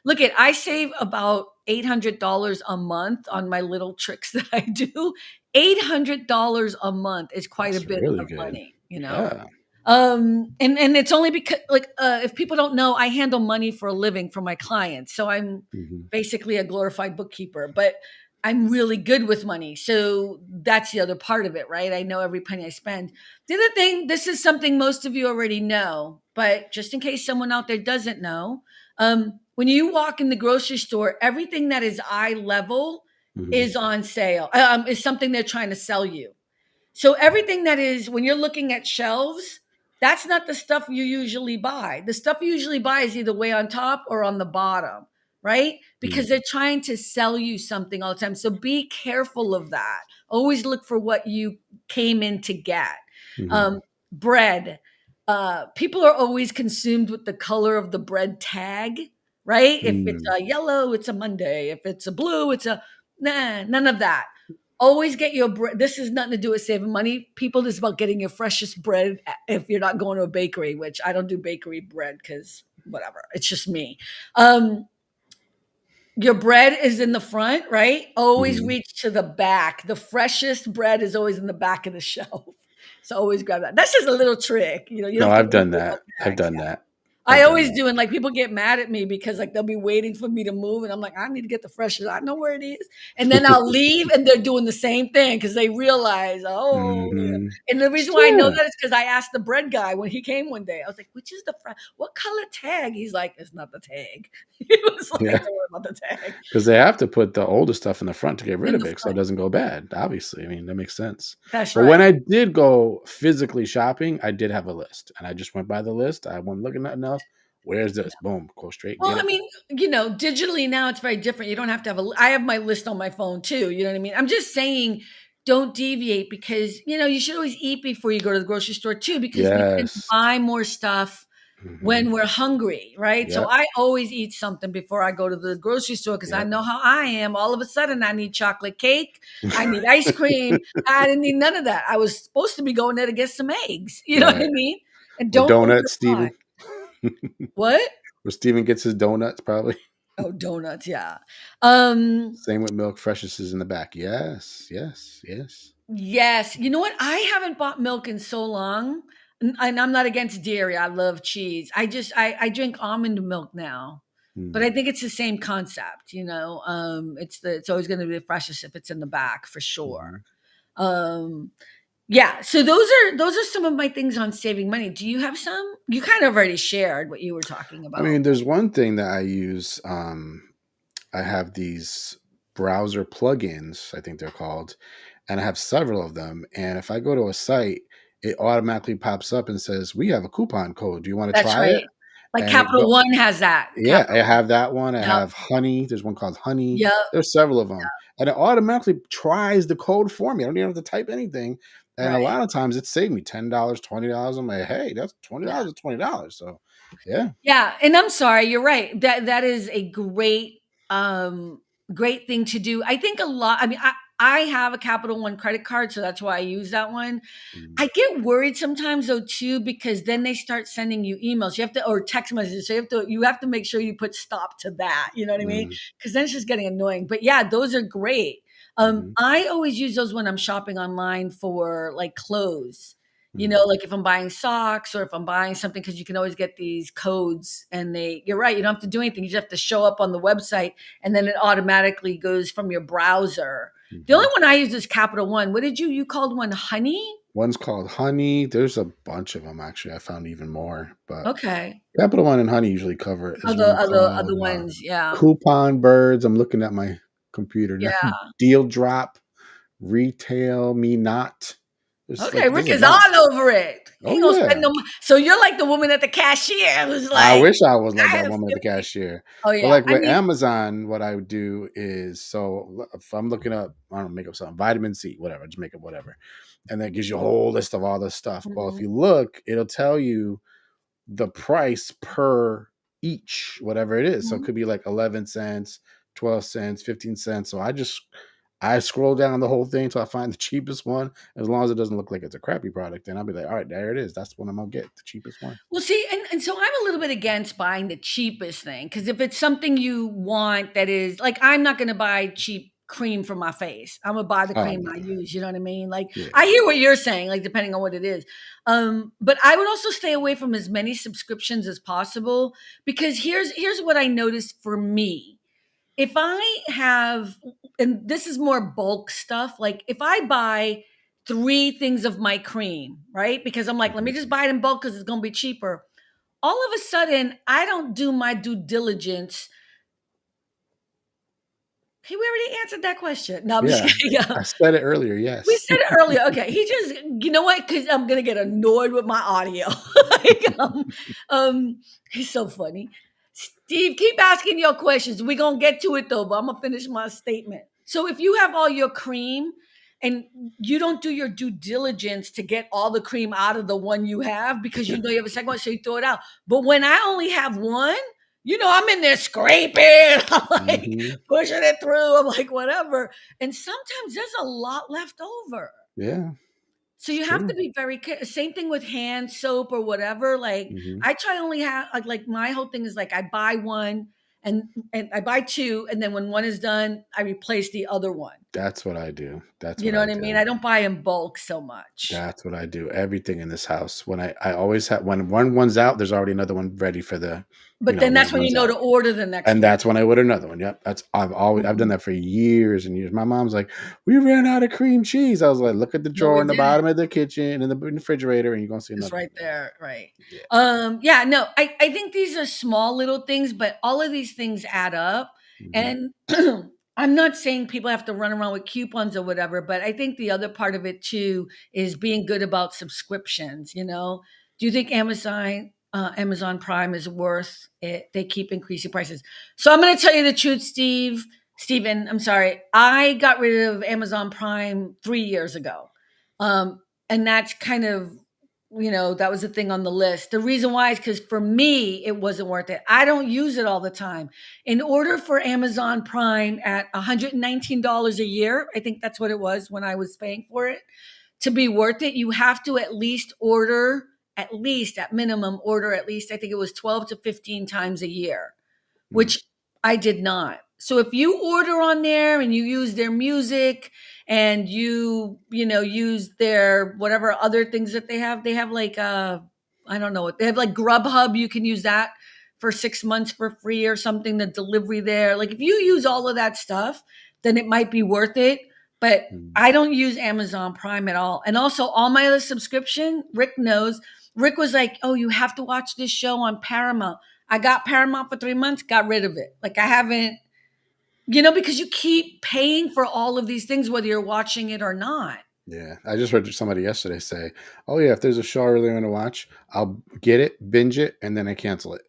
look at I save about $800 a month on my little tricks that I do. $800 a month is quite a That's bit really of good. money. Yeah. And it's only because like if people don't know, I handle money for a living for my clients, so I'm Mhm. basically a glorified bookkeeper, but I'm really good with money, so that's the other part of it, right? I know every penny I spend. The other thing, this is something most of you already know, but just in case someone out there doesn't know, when you walk in the grocery store, everything that is eye level Mhm. is on sale, is something they're trying to sell you. So everything that is when you're looking at shelves, that's not the stuff you usually buy. The stuff you usually buy is either way on top or on the bottom, right? Mhm. Because they're trying to sell you something all the time. So be careful of that. Always look for what you came in to get. Mhm. Bread. People are always consumed with the color of the bread tag, right? If it's Mm. a yellow, it's a Monday. If it's a blue, it's a none of that. Always get your bread. This has nothing to do with saving money. People, this is about getting your freshest bread if you're not going to a bakery, which I don't do bakery bread because whatever. It's just me. Um, your bread is in the front, right? Always Mhm. reach to the back. The freshest bread is always in the back of the shelf. So always grab that. That's just a little trick. You don't No, have to I've always done worry about that. I've tax. done that. I I've done always that. do, and like people get mad at me because like they'll be waiting for me to move, and I'm like, I need to get the freshest. I know where it is, and then I'll leave, and they're doing the same thing because they realize, oh, yeah. Mhm. And the reason why I know Yeah. that is because I asked the bread guy when he came one day. I was like, which is the what color tag? He's like, it's not the tag. He was like, Yeah. don't worry about the tag 'Cause they have to put the older stuff in the front to get rid in of the it so it front. doesn't go bad, obviously, I mean, that makes sense. That's But when right. I did go physically shopping, I did have a list, and I just went by the list, I wasn't looking at nothing else. "Where's this?" Boom, go straight, Well, get I it. mean, digitally now it's very different. You don't have to have I have my list on my phone too. You know what I mean? I'm just saying don't deviate because, you should always eat before you go to the grocery store too, because we tend to Yes. buy more stuff Mhm. when we're hungry, right? So Yep, I always eat something before I go to the grocery store because I yep. know how I am. All of a sudden, I need chocolate cake. I need ice cream. I didn't need none of that. I was supposed to be going there to get some eggs. You know what I Right. mean? And Or don't donuts, overbuy. Steven. What? Where Steven gets his donuts, probably. Oh, donuts, yeah. Um, Same with milk, freshness is in the back. Yes, yes, yes. yes. You know what? I haven't bought milk in so long, and I'm not against dairy. I love cheese. I drink almond milk now, but Mm, I think it's the same concept. It's always going to be the freshest if it's in the back for sure. mhm. Um, yeah. So those are some of my things on saving money. Do you have some? You kind of already shared what you were talking I about. mean, there's one thing that I use, I have these browser plugins, I think they're called, and I have several of them. And if I go to a site, it automatically pops up and says, "We have a coupon code. Do you want to That's try it?" right. Like and it Capital go One has that. yeah, I Capital have that one. I Yep, have Honey. There's one called Honey. yep, There's several of them, and it automatically tries the code for me. I don't even have to type anything. And a right. lot of times it saved me $10, $20. I'm like, hey, that's Yeah. $20 is $20. So yeah. Yeah, and I'm sorry, you're right. That is a um great thing to do. I think a lot I mean I have a Capital One credit card, so that's why I use that one. Mm, I get worried sometimes though too because then they start sending you emails. You have to or text messages. So you have to make sure you put stop to that. You know what I mean? mm, Because then it's just getting annoying. But yeah, those are great. mhm, I always use those when I'm shopping online for like clothes. mm. Like if I'm buying socks or if I'm buying something, because you can always get these codes and you're right, you don't have to do anything. You just have to show up on the website and then it automatically goes from your browser. The only Mhm. one I use is Capital One. What did you called one Honey? One's called Honey. There's a bunch of them actually. I found even more, but Okay. Capital One and Honey usually cover it. There's Other one other called other ones, yeah. Coupon Birds. I'm looking at my computer now. Yeah. Deal Drop, Retail Me Not. Okay, There's Rick a is bunch. all over it. He Oh ain't gonna spend yeah. no so you're like the woman at the cashier who's I like, wish I was like "I that have woman at the 50." cashier. Oh, But yeah. like I with mean Amazon, what I would do is if I'm looking up, I don't know, make up something, vitamin C, whatever, just make up whatever. And that gives you a whole list of all this stuff. Well, if mhm, you look, it'll tell you the price per each, whatever it is. So it mhm. could be like 11 cents, 12 cents, 15 cents. So I scroll down the whole thing until I find the cheapest one. As long as it doesn't look like it's a crappy product, then I'll be like, all right, there it is. That's the one I'm gonna get, the cheapest one. Well, see, and so I'm a little bit against buying the cheapest thing because if it's something you want that is like, I'm not going to buy cheap cream for my face. I'm gonna buy the Oh cream no. I use. You know what I mean? Like, Yeah. I hear what you're saying, like depending on what it is. But I would also stay away from as many subscriptions as possible because here's what I noticed for me. If I have, and this is more bulk stuff, like if I buy three things of my cream, right? Because I'm like, let me Mhm. just buy it in bulk because it's gonna be cheaper. All of a sudden, I don't do my due diligence. Hey, we already answered that question. No, I'm just Yeah. kidding. I said it earlier, We yes. said it earlier. Okay, he just, you know what? Because I'm gonna get annoyed with my audio. like, um, he's so funny. Steve, keep asking your questions. We're gonna get to it though, but I'm gonna finish my statement. So if you have all your cream and you don't do your due diligence to get all the cream out of the one you have because you know you have a second one, so you throw it out. But when I only have one, I'm in there scraping, I'm like Mhm. pushing it through. I'm like, whatever. And sometimes there's a lot left over. Yeah, So it's you have to true. be very same thing with hand soap or whatever. Like Mhm. I try only have like my whole thing is like I buy one and I buy two and then when one is done, I replace the other one. That's what I do. That's You what know I what I mean? do. I don't buy in bulk so much. That's what I do. Everything in this house. When I always have when one's out, there's already another one ready for But then when that's it when you runs know to out. order the next And one. that's when I order another one. Yep. I've done Mhm. that for years and years. My mom's like, "We ran out of cream cheese." I was like, "Look at the No, drawer we in the didn't. bottom of the kitchen and in the refrigerator, and you're gonna see It's another one right there." there, right. Yeah. Yeah, no, I think these are small little things, but all of these things add up. Mhm. And I'm not saying people have to run around with coupons or whatever, but I think the other part of it too is being good about subscriptions. Do you think Amazon Prime is worth it? They keep increasing prices. So I'm going to tell you the truth, Steven, I'm sorry. I got rid of Amazon Prime 3 years ago. Um, and that's kind of that was the thing on the list. The reason why is because for me, it wasn't worth it. I don't use it all the time. In order for Amazon Prime at $119 a year, I think that's what it was when I was paying for it, to be worth it, you have to at least at minimum, order at least, I think it was 12 to 15 times a year, Mm. which I did not. So if you order on there and you use their music and use their whatever other things that they have like I don't know what they have like Grubhub, you can use that for 6 months for free or something, the delivery there. Like if you use all of that stuff, then it might be worth it. But Mm. I don't use Amazon Prime at all. And also all my other subscription, Rick knows. Rick was like, "Oh, you have to watch this show on Paramount." I got Paramount for 3 months, got rid of it. Like I haven't, because you keep paying for all of these things, whether you're watching it or not. Yeah, I just heard somebody yesterday say, "Oh yeah, if there's a show I really want to watch, I'll get it, binge it, and then I cancel it."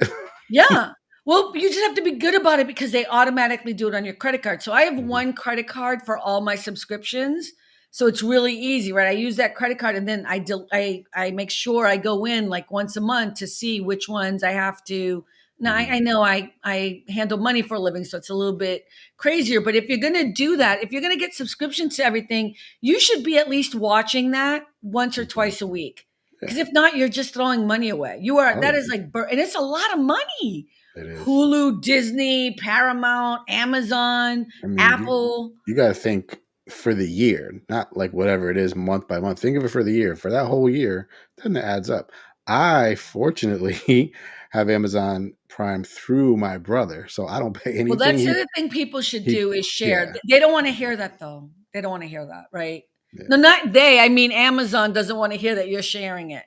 Yeah. Well, you just have to be good about it because they automatically do it on your credit card. So I have Mhm, one credit card for all my subscriptions. So it's really easy, right? I use that credit card and then I make sure I go in like once a month to see which ones I have to. Now mhm, I know I handle money for a living, so it's a little bit crazier. But if you're gonna do that, if you're gonna get subscriptions to everything, you should be at least watching that once or mhm. twice a week. Yeah. Because if not, you're just throwing money away. Oh That is yeah, like, and it's a lot of money. it is. Hulu, Disney, Paramount, Amazon, I mean, Apple. you got to think for the year, not like whatever it is month by month. Think of it for the year. For that whole year, then it adds up. I fortunately have Amazon Prime through my brother, so I don't pay Well, anything. that's the other thing people should He do is share. yeah, They don't want to hear that though. They don't want to hear that, right? yeah. No, not they. I mean, Amazon doesn't want to hear that you're sharing it,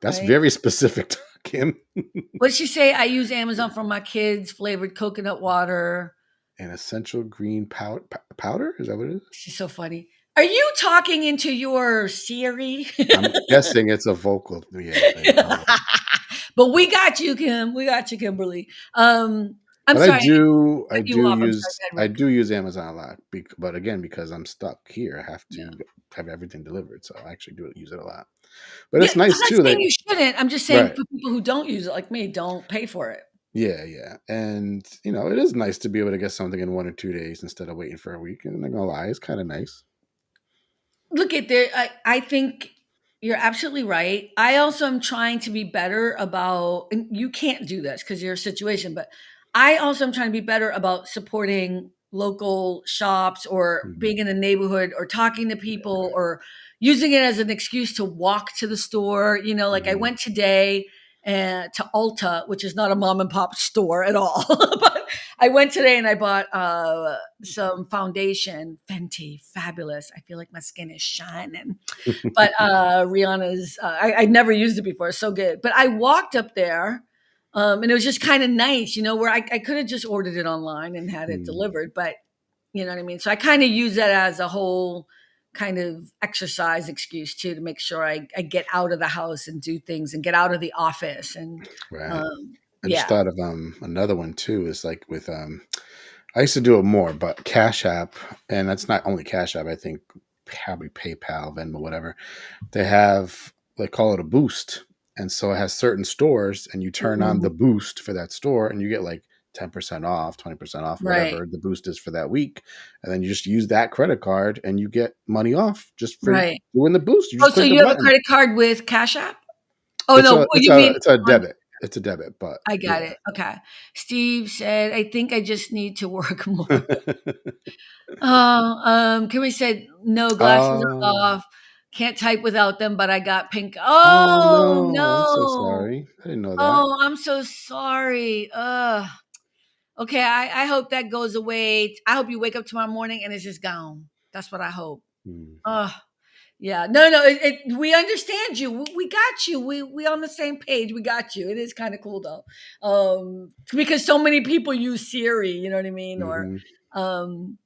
That's right? very specific, Kim. What did she say? I use Amazon for my kids' flavored coconut water. An essential green powder? Is that what it is? She's so funny. Are you talking into your Siri? I'm guessing it's a vocal. Yeah, thing. But we got you, Kim. We got you, Kimberly. I'm But sorry, I cut you do off. I'm sorry, use, go ahead, Rick. Amazon a lot. But again, because I'm stuck here, I have Yeah. to have everything delivered. So I actually do use it a lot. But Yeah, it's I'm nice not too saying that you shouldn't. I'm just saying right. for people who don't use it, like me, don't pay for it. Yeah, yeah. And it is nice to be able to get something in 1 or 2 days instead of waiting for a week. And I'm not gonna lie, it's kind of nice. Look at there. I think you're absolutely right. I also am trying to be better about, and you can't do this because your situation, but I also am trying to be better about supporting local shops or Mhm. being in the neighborhood or talking to people or using it as an excuse to walk to the store. Like I Mhm. went today to Ulta, which is not a mom and pop store at all, but I went today and I bought some foundation, Fenty, fabulous. I feel like my skin is shining. But Rihanna's, I'd never used it before, so good. But I walked up there, and it was just kind of nice, where I could have just ordered it online and had it Mhm. delivered, but you know what I mean. So I kind of use that as a whole kind of exercise excuse too to make sure I get out of the house and do things and get out of the office and Right. I just yeah. thought of another one too. Is like with I used to do it more, but Cash App, and that's not only Cash App. I think probably PayPal, Venmo, whatever. They call it a boost, and so it has certain stores, and you turn on Mm, the boost for that store, and you get like 10% off, 20% off, right, whatever the boost is for that week, and then you just use that credit card, and you get money off just for right. doing the boost. You Oh, just so click the you have a button. credit card with Cash App? Oh no, what you mean It's a on. debit. It's a debit, but I got yeah. it. Okay. Steve said, "I think I just need to work more." Oh, Kimmy said, "No, glasses are Oh. off. Can't type without them, but I got pink." Oh, Oh, no. I'm so no. sorry. I didn't know that. Oh, I'm so sorry. Ugh. Okay, I hope that goes away. I hope you wake up tomorrow morning and it's just gone. That's what I hope. Mm, Ugh. Yeah, no, no, we understand you. We got you. We on the same page. We got you. It is kind of cool though, because so many people use Siri. You know what I mean? Or, mhm, um,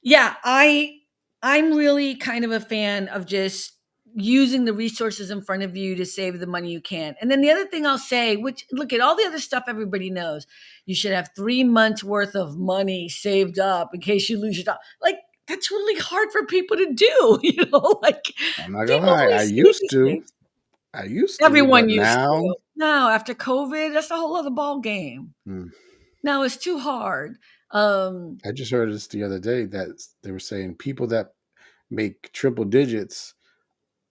yeah, I'm really kind of a fan of just using the resources in front of you to save the money you can. And then the other thing I'll say, which look at all the other stuff everybody knows, you should have 3 months worth of money saved up in case you lose your job. Like that's really hard for people to do, like I'm not gonna people lie. always say these things. I used to, Everyone but used now to. Now, after COVID, that's a whole other ball game. mm, Now it's too hard. Um, I just heard this the other day that they were saying people that make triple digits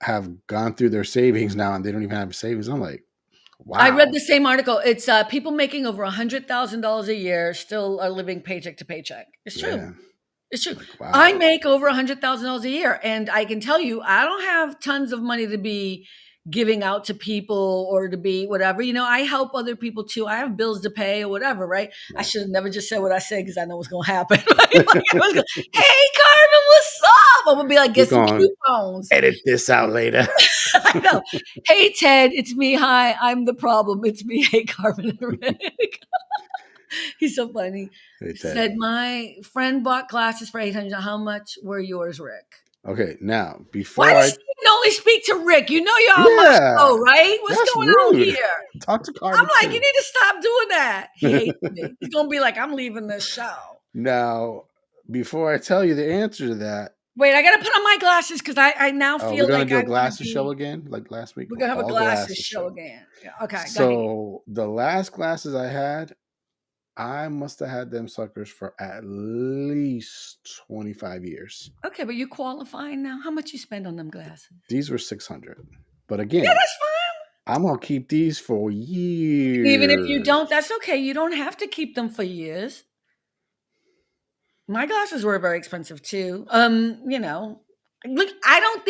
have gone through their savings now and they don't even have savings. I'm like, I read wow. the same article. It's people making over $100,000 a year still are living paycheck to paycheck. It's true. Yeah. It's true. Like, I wow. make over $100,000 a year, and I can tell you, I don't have tons of money to be giving out to people or to be whatever. I help other people too. I have bills to pay or whatever, right? I Right. should have never just said what I said because I know what's going to happen. Right? Like, hey, Carmen, what's up? I'm gonna be like, We're get some going coupons. to edit this out later. I know. Hey, Ted, it's me. Hi, I'm the problem. It's me. Hey, Carmen and Rick. He's so funny. Hey, Ted. Said my friend bought glasses for 800. How much were yours, Rick? Okay, now Why before does I Steven only speak to Rick? You know you're on my yeah, show, right? What's that's going on rude. here? Talk to Carmen I'm like, you too. need to stop doing that. He hates me. He's gonna be like, I'm leaving this show. Now, before I tell you the answer to that, Wait, I gotta put on my glasses because I now oh, we're feel gonna like do I a want to glasses show be. again, like last week, We're gonna have a all glasses glasses show show. again. Yeah, okay, gotta get. So the last glasses I had, I must have had them suckers for at least 25 years. Okay, but you qualifying now? How much you spend on them glasses? These were 600. But Yeah, again, that's fine. I'm gonna keep these for Even if you don't, years. that's okay. You don't have to keep them for years. My glasses were very expensive too. Look, I don't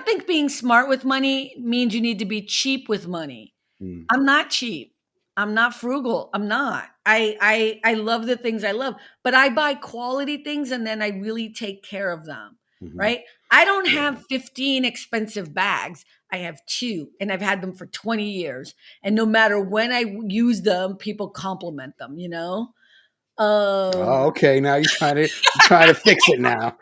think being smart with money means you need to be cheap with money. Mm, I'm not cheap. I'm not frugal. I'm not. I love the things I love, but I buy quality things and then I really take care of them, mhm. right? I don't Yeah. have 15 expensive bags. I have two and I've had them for 20 years. And no matter when I use them, people compliment them, you know? Um Oh, okay. Now you're trying to fix it now.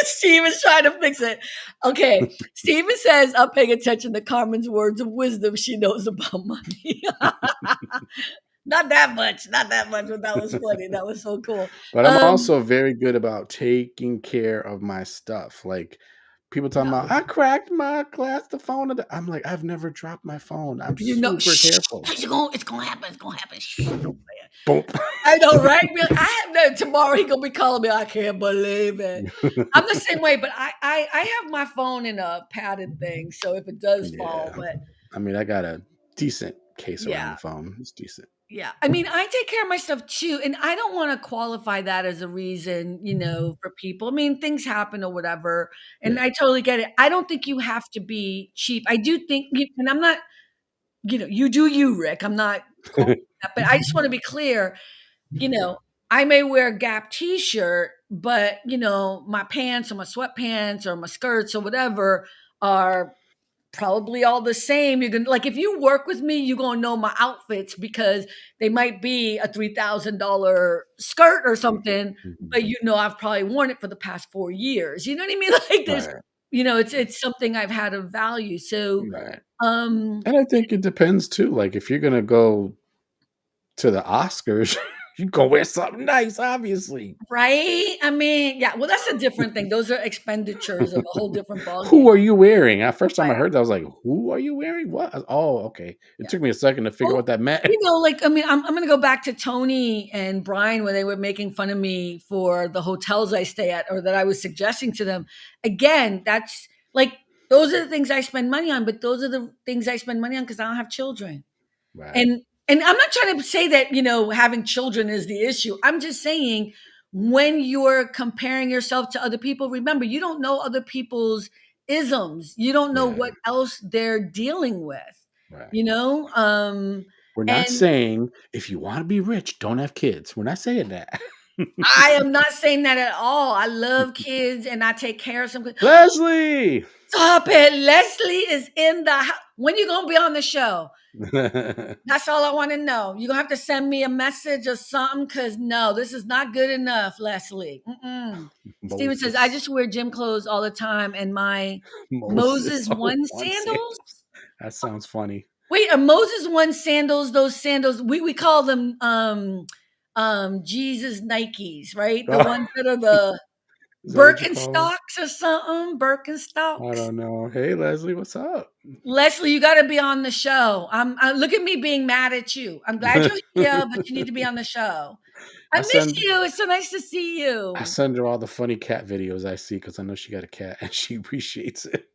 Steve is trying to fix it. Okay. Steven says, I'm paying attention to Carmen's words of wisdom she knows about money. Not that much. Not that much, but that was funny. That was so cool. But I'm Um, also very good about taking care of my stuff. Like people talking yeah. about, I cracked my glass, the phone. I'm like, I've never dropped my phone. I'm You know, super shh, careful. it's gonna happen. It's gonna happen. Shh, don't say it. Boom. I know, right? I have that tomorrow. He gonna be calling me. I can't believe it. I'm the same way, but I have my phone in a padded thing, so if it does fall, Yeah. but I mean, I got a decent case around yeah, the phone. It's decent. yeah. I mean, I take care of my stuff too, and I don't want to qualify that as a reason, for people. I mean, things happen or whatever, and Yeah. I totally get it. I don't think you have to be cheap. I do think, and I'm not, you do you, Rick. I'm not calling that, but I just want to be clear. You know, I may wear a Gap T-shirt, but my pants or my sweatpants or my skirts or whatever are probably all the same. You're gonna like if you work with me, you're gonna know my outfits because they might be a $3,000 skirt or something, Mhm. but I've probably worn it for the past 4 years. You know what I mean? Like there's, Right. it's something I've had of value. So, Right. um, And I think it depends too. Like if you're gonna go to the Oscars, you go wear something nice, obviously. right? I mean, yeah. Well, that's a different thing. Those are expenditures of a whole different Who ballgame. are you wearing? At first time I Right. heard that, I was like, "Who are you wearing? What?" Oh, okay. It Yeah. took me a second to figure out Well, what that meant. like, I mean, I'm going to go back to Tony and Brian when they were making fun of me for the hotels I stay at or that I was suggesting to them. Again, that's like, those are the things I spend money on, but those are the things I spend money on because I don't have children. Right. And I'm not trying to say that, having children is the issue. I'm just saying when you're comparing yourself to other people, remember, you don't know other people's isms. You don't know Yeah. what else they're dealing with, Right. you know? We're not And saying if you want to be rich, don't have kids. We're not saying that. I am not saying that at all. I love kids and I take care of some kids. Leslie. Stop it. Leslie is in the house. When you going to be on the show? That's all I want to know. You're going to have to send me a message or something because no, this is not good enough, Leslie. Mm-mm. Steven says, I Moses. just wear gym clothes all the time and my Moses Moses on one one sandals. sandals. That sounds funny. Wait, are Moses one sandals, those sandals, we call them Jesus Nikes, right? The ones that are the Is that what you call them? Birkenstocks or something, I Birkenstocks. don't know. Hey, Leslie, what's up? Leslie, you got to be on the show. Look at me being mad at you. I'm glad you're here, but you need to be on the show. I I miss send you. It's so nice to see I you. send her all the funny cat videos I see because I know she got a cat and she appreciates it.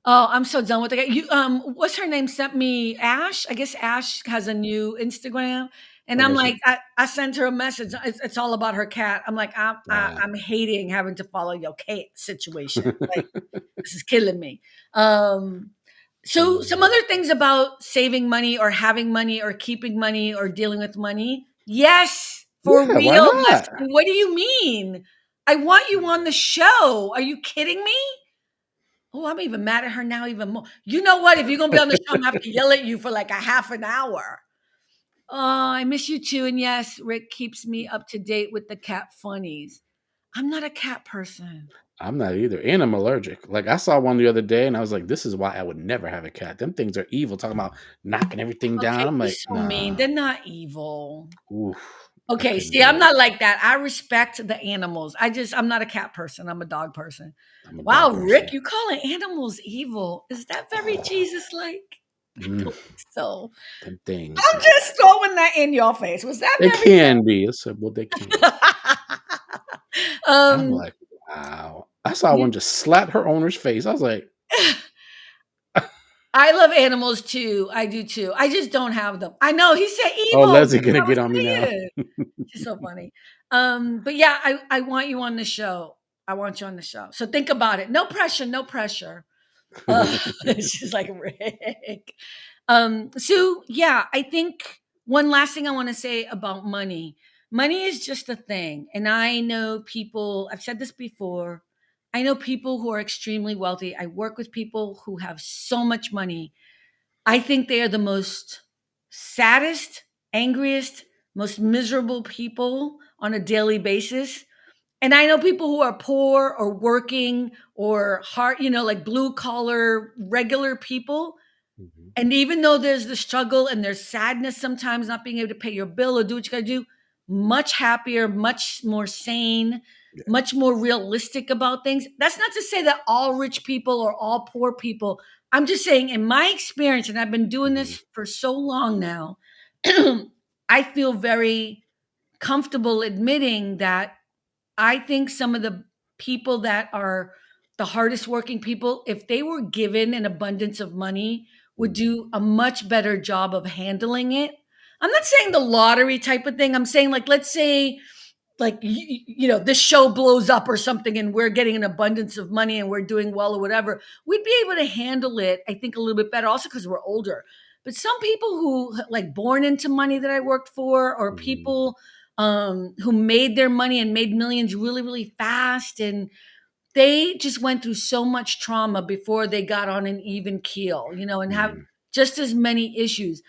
Oh, I'm so done with the guy. What's her name? Sent me Ash. I guess Ash has a new Instagram, and Oh, I'm does like, she? I sent her a message. It's all about her cat. I'm like, Ah. I'm hating having to follow your cat situation. Like, this is killing me. Um, so some Mm. other things about saving money or having money or keeping money or dealing with money. Yes, for Yeah, why real, not? Leslie. What do you mean? I want you on the show. Are you kidding me? Oh, I'm even mad at her now even more. You know what? If you're gonna be on the show, I'm gonna have to yell at you for like a half an hour. Oh, I miss you too. And yes, Rick keeps me up to date with the cat funnies. I'm not a cat person. I'm not either, and I'm allergic. Like, I saw one the other day, and I was like, "This is why I would never have a cat. Them things are evil." Talking about knocking everything down. Okay, I'm you're like, so mean. "Nah, They're not evil. oof, I Okay, couldn't see, do I'm it." not like that. I respect the animals. I'm not a cat person. I'm a dog person. I'm a Wow, dog Rick, person. you calling animals evil? Is that very Jesus-like? I Mm, don't think so. them things, I'm man. just throwing that in your face. Was that They very can be. I said, "Well, they can." I'm um, like, "Wow." I saw you one just slap her owner's face. I was like, I love animals too. I do too. I just don't have them. I know he said "Oh, evil. Leslie gonna I was get on me now." saying. She's so funny. But yeah, I want you on the show. I want you on the show. So think about it. No pressure, no pressure. Uh, she's like, Rick. So yeah, I think one last thing I want to say about money. Money is just a thing. And I know people, I've said this before. I know people who are extremely wealthy. I work with people who have so much money. I think they are the most saddest, angriest, most miserable people on a daily basis. And I know people who are poor or working or hard, like blue collar, regular people. Mhm. And even though there's the struggle and there's sadness sometimes not being able to pay your bill or do what you got to do, much happier, much more sane, Yeah. much more realistic about things. That's not to say that all rich people or all poor people. I'm just saying, in my experience, and I've been doing Mhm. this for so long now, I feel very comfortable admitting that I think some of the people that are the hardest working people, if they were given an abundance of money, would Mhm. do a much better job of handling it. I'm not saying the lottery type of thing. I'm saying, like, let's say, like, this show blows up or something and we're getting an abundance of money and we're doing well or whatever. We'd be able to handle it, I think, a little bit better also because we're older. But some people who, like, born into money that I worked for, or Mhm. people who made their money and made millions really, really fast, and they just went through so much trauma before they got on an even keel, and have Mhm. just as many issues.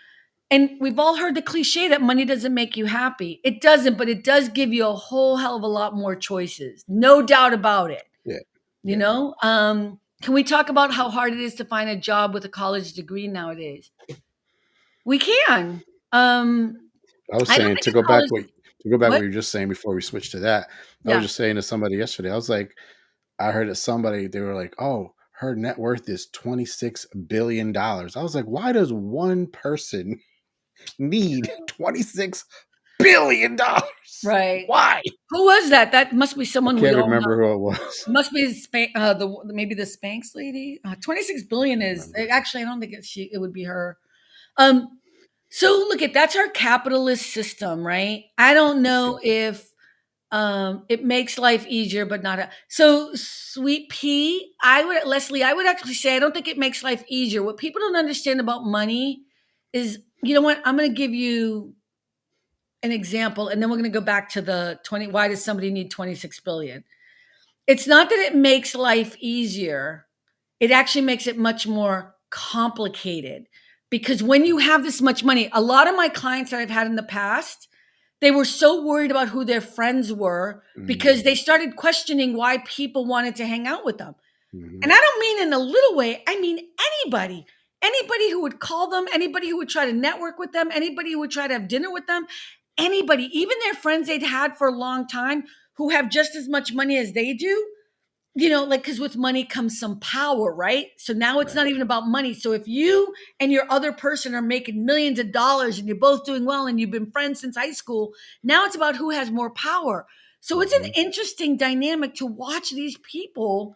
And we've all heard the cliche that money doesn't make you happy. It doesn't, but it does give you a whole hell of a lot more choices. No doubt about it. Yeah. You Yeah. know? Can we talk about how hard it is to find a job with a college degree nowadays? We can. I was I don't saying think a college to go back what what? you were just saying before we switched to that. I was Yeah. just saying to somebody yesterday. I was like, I heard that somebody they were like, "Oh, her net worth is $26 billion." I was like, "Why does one person need $26 billion? Right. Why?" Who was that? That must be I someone we can't all remember know. who it was. Must be maybe the Spanx lady. 26 I billion can't is remember. actually, I don't think it would be her. Um, so look at that's our capitalist system, right? I don't Yeah. know if it makes life easier, but not so sweet pea. Leslie, I would actually say I don't think it makes life easier. What people don't understand about money is, you know what? I'm going to give you an example, and then we're going to go back to the 20. Why does somebody need 26 billion? It's not that it makes life easier. It actually makes it much more complicated because when you have this much money, a lot of my clients that I've had in the past, they were so worried about who their friends were because they Mhm. started questioning why people wanted to hang out with them. And Mhm. I don't mean in a little way, I mean anybody. Anybody who would call them, anybody who would try to network with them, anybody who would try to have dinner with them, anybody, even their friends they'd had for a long time who have just as much money as they do, like, because with money comes some power, right? So now it's Right. not even about money. So if you and your other person are making millions of dollars and you're both doing well and you've been friends since high school, now it's about who has more power. So it's an Mhm. interesting dynamic to watch these people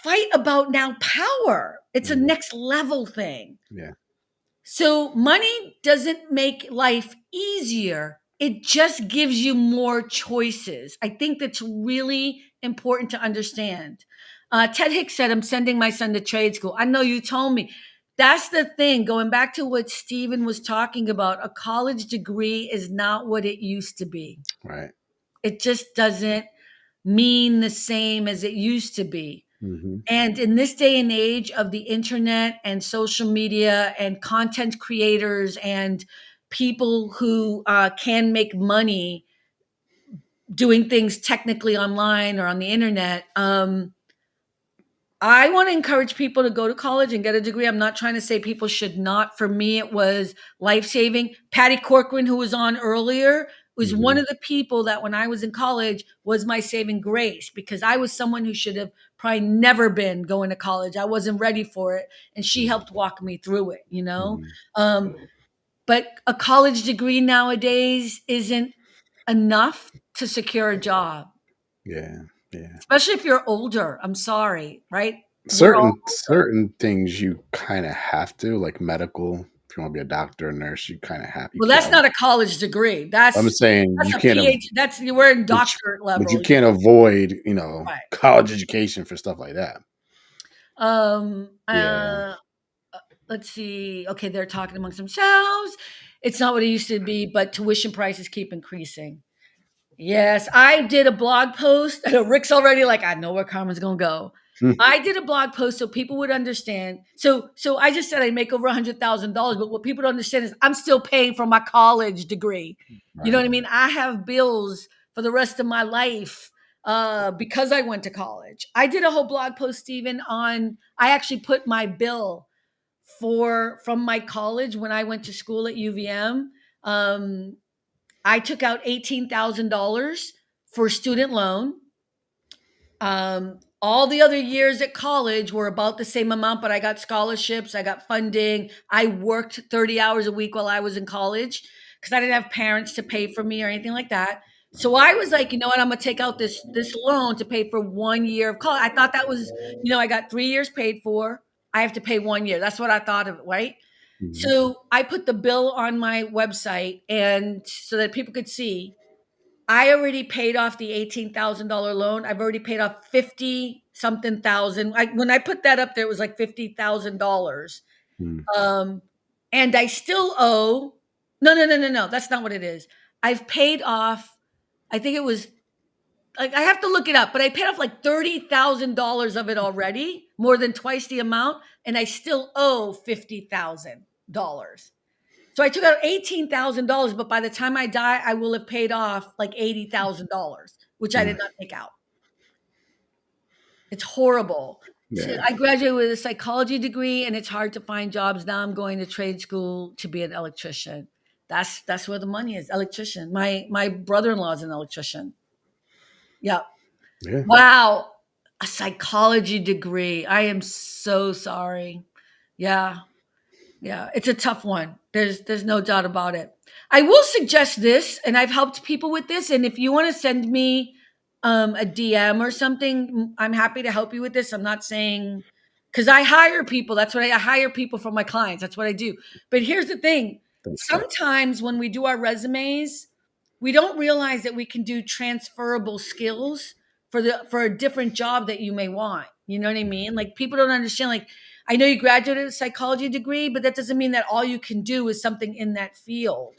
fight about now power. It's a Mhm. next level thing. Yeah. So money doesn't make life easier. It just gives you more choices. I think that's really important to understand. Ted Hicks said, I'm sending my son to trade school. I know you told me. That's the thing. Going back to what Stephen was talking about, a college degree is not what it used to be. Right. It just doesn't mean the same as it used to be. Mhm. And in this day and age of the internet and social media and content creators and people who can make money, doing things technically online or on the internet. I want to encourage people to go to college and get a degree. I'm not trying to say people should not. For me, it was life saving. Patty Corcoran, who was on earlier, was one Hmm. of the people that when I was in college was my saving grace, because I was someone who should have probably never been going to college. I wasn't ready for it. And she helped walk me through it, you know? Hmm. Um, but a college degree nowadays isn't enough to secure a job, Yeah, yeah. especially if you're older. I'm sorry, right? We're all older. Certain things you kind of have to, like medical. If you want to be a doctor, or nurse, you kind of have. You Well, that's can't. not a college degree. I'm saying That's you a can't. PhD. That's we're in But doctorate level. you can't avoid, Right. college education for stuff like that. Um, Yeah. uh, let's see. Okay, they're talking amongst themselves. It's not what it used to be, but tuition prices keep increasing. Yes, I did a blog post. Rick's already like, I know where Carmen's gonna go. I did a blog post so people would understand. So I just said I make over $100,000, but what people don't understand is I'm still paying for my college degree. You know Right. what I mean? I have bills for the rest of my life because I went to college. I did a whole blog post, Stephen, on I actually put my bill for from my college when I went to school at UVM. Um, I took out $18,000 for student loan. All the other years at college were about the same amount, but I got scholarships, I got funding. I worked 30 hours a week while I was in college because I didn't have parents to pay for me or anything like that. So I was like, you know what, I'm gonna take out this loan to pay for 1 year of college. I thought that was, I got 3 years paid for. I have to pay 1 year. That's what I thought of it, right? Mhm. So I put the bill on my website and so that people could see I already paid off the $18,000 loan. I've already paid off 50 something thousand. When I put that up there, it was like $50,000. Mhm. Um, and I still owe, no, no, no, no, no. That's not what it is. I've paid off, I think it was like, I have to look it up, but I paid off like $30,000 of it already, more than twice the amount. And I still owe $50,000. So I took out $18,000, but by the time I die, I will have paid off like $80,000, which I did Mhm. not take out. It's horrible. So Yeah. I graduated with a psychology degree, and it's hard to find jobs. Now I'm going to trade school to be an electrician. That's where the money is. Electrician. My brother-in-law is an electrician. Yeah. Yeah. Wow. A psychology degree. I am so sorry. Yeah. Yeah, it's a tough one. There's no doubt about it. I will suggest this, and I've helped people with this. And if you want to send me a DM or something, I'm happy to help you with this. I'm not saying because I hire people. That's what I hire people for my clients. That's what I do. But here's the thing: Thanks, Kat. sometimes when we do our resumes, we don't realize that we can do transferable skills for a different job that you may want. You know what I mean? Like people don't understand. Like I know you graduated with a psychology degree, but that doesn't mean that all you can do is something in that field.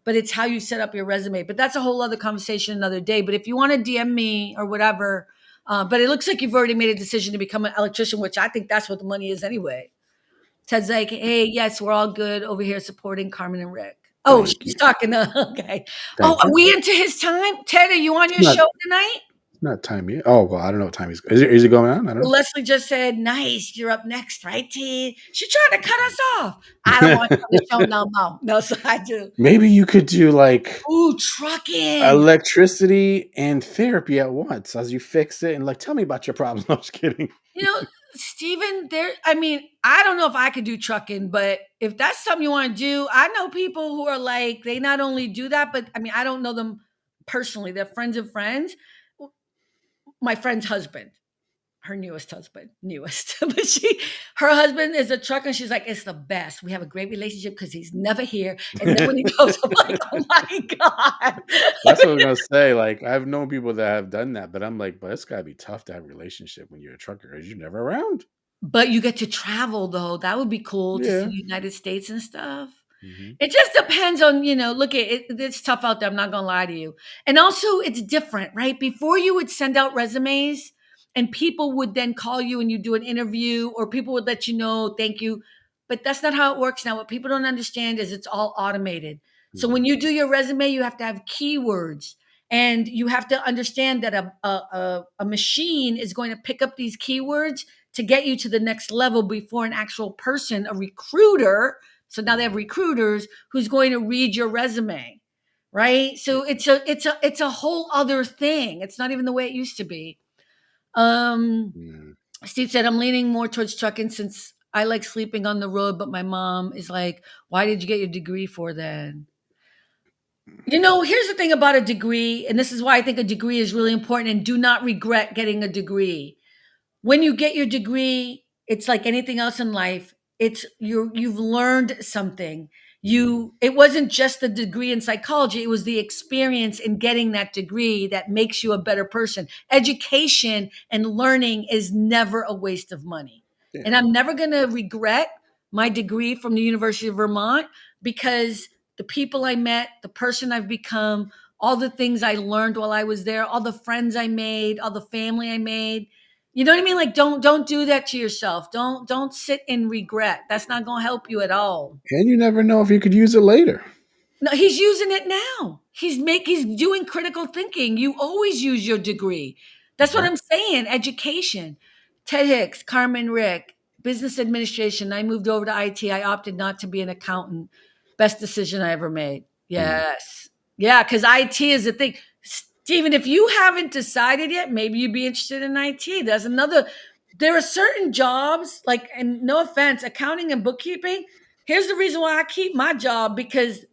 But it's how you set up your resume. But that's a whole other conversation another day. But if you want to DM me or whatever, but it looks like you've already made a decision to become an electrician, which I think that's what the money is anyway. Ted's like, hey, yes, we're all good over here supporting Carmen and Rick. Oh, Thank she's you. talking to, okay. Oh, Thank are you. we into his time? Ted, are you on It's your show tonight? not time yet. Oh well, I don't know what time he's. Is it going on? I Well, don't Leslie just said, nice, you're up next, right, T? She tried to cut us off. I don't want know. you on the show no more. No, so I do. Maybe you could do like Ooh, trucking. electricity and therapy at once as you fix it, and like tell me about your problems. No, I'm just kidding. You know, Steven, I mean, I don't know if I could do trucking, but if that's something you want to do, I know people who are like, they not only do that, but I mean, I don't know them personally. They're friends of friends. My friend's husband, her newest husband, newest, but her husband is a trucker. And she's like, it's the best. We have a great relationship because he's never here. And then when he goes, I'm like, oh my God. That's what I was gonna say. Like I've known people that have done that, but I'm like, but it's gotta be tough to have a relationship when you're a trucker because you're never around. But you get to travel though. That would be cool to see Yeah. the United States and stuff. Hmm. It just depends on, look at it. It's tough out there. I'm not gonna lie to you. And also it's different, right? Before you would send out resumes and people would then call you and you do an interview or people would let you know, thank you. But that's not how it works now. What people don't understand is it's all automated. So when Hmm. you do your resume, you have to have keywords. And you have to understand that a machine is going to pick up these keywords to get you to the next level before an actual person, a recruiter. So now they have recruiters who's going to read your resume, right? So it's a whole other thing. It's not even the way it used to be. Um, Mm. Steve said, I'm leaning more towards trucking since I like sleeping on the road, but my mom is like, why did you get your degree for then? Here's the thing about a degree, and this is why I think a degree is really important, and do not regret getting a degree. When you get your degree, it's like anything else in life. You've learned something. It wasn't just the degree in psychology, it was the experience in getting that degree that makes you a better person. Education and learning is never a waste of money. Yeah. And I'm never going to regret my degree from the University of Vermont, because the people I met, the person I've become, all the things I learned while I was there, all the friends I made, all the family I made. You know what I mean? Like, don't do that to yourself. Don't sit in regret. That's not going to help you at all. And you never know if you could use it later. No, he's using it now. He's doing critical thinking. You always use your degree. That's what Yep. I'm saying. Education. Ted Hicks, Carmen Rick, business administration. I moved over to IT. I opted not to be an accountant. Best decision I ever made. Mm. Yes. Yeah, because IT is a thing. Stephen, if you haven't decided yet, maybe you'd be interested in IT. There are certain jobs, like, and no offense, accounting and bookkeeping. Here's the reason why I keep my job, because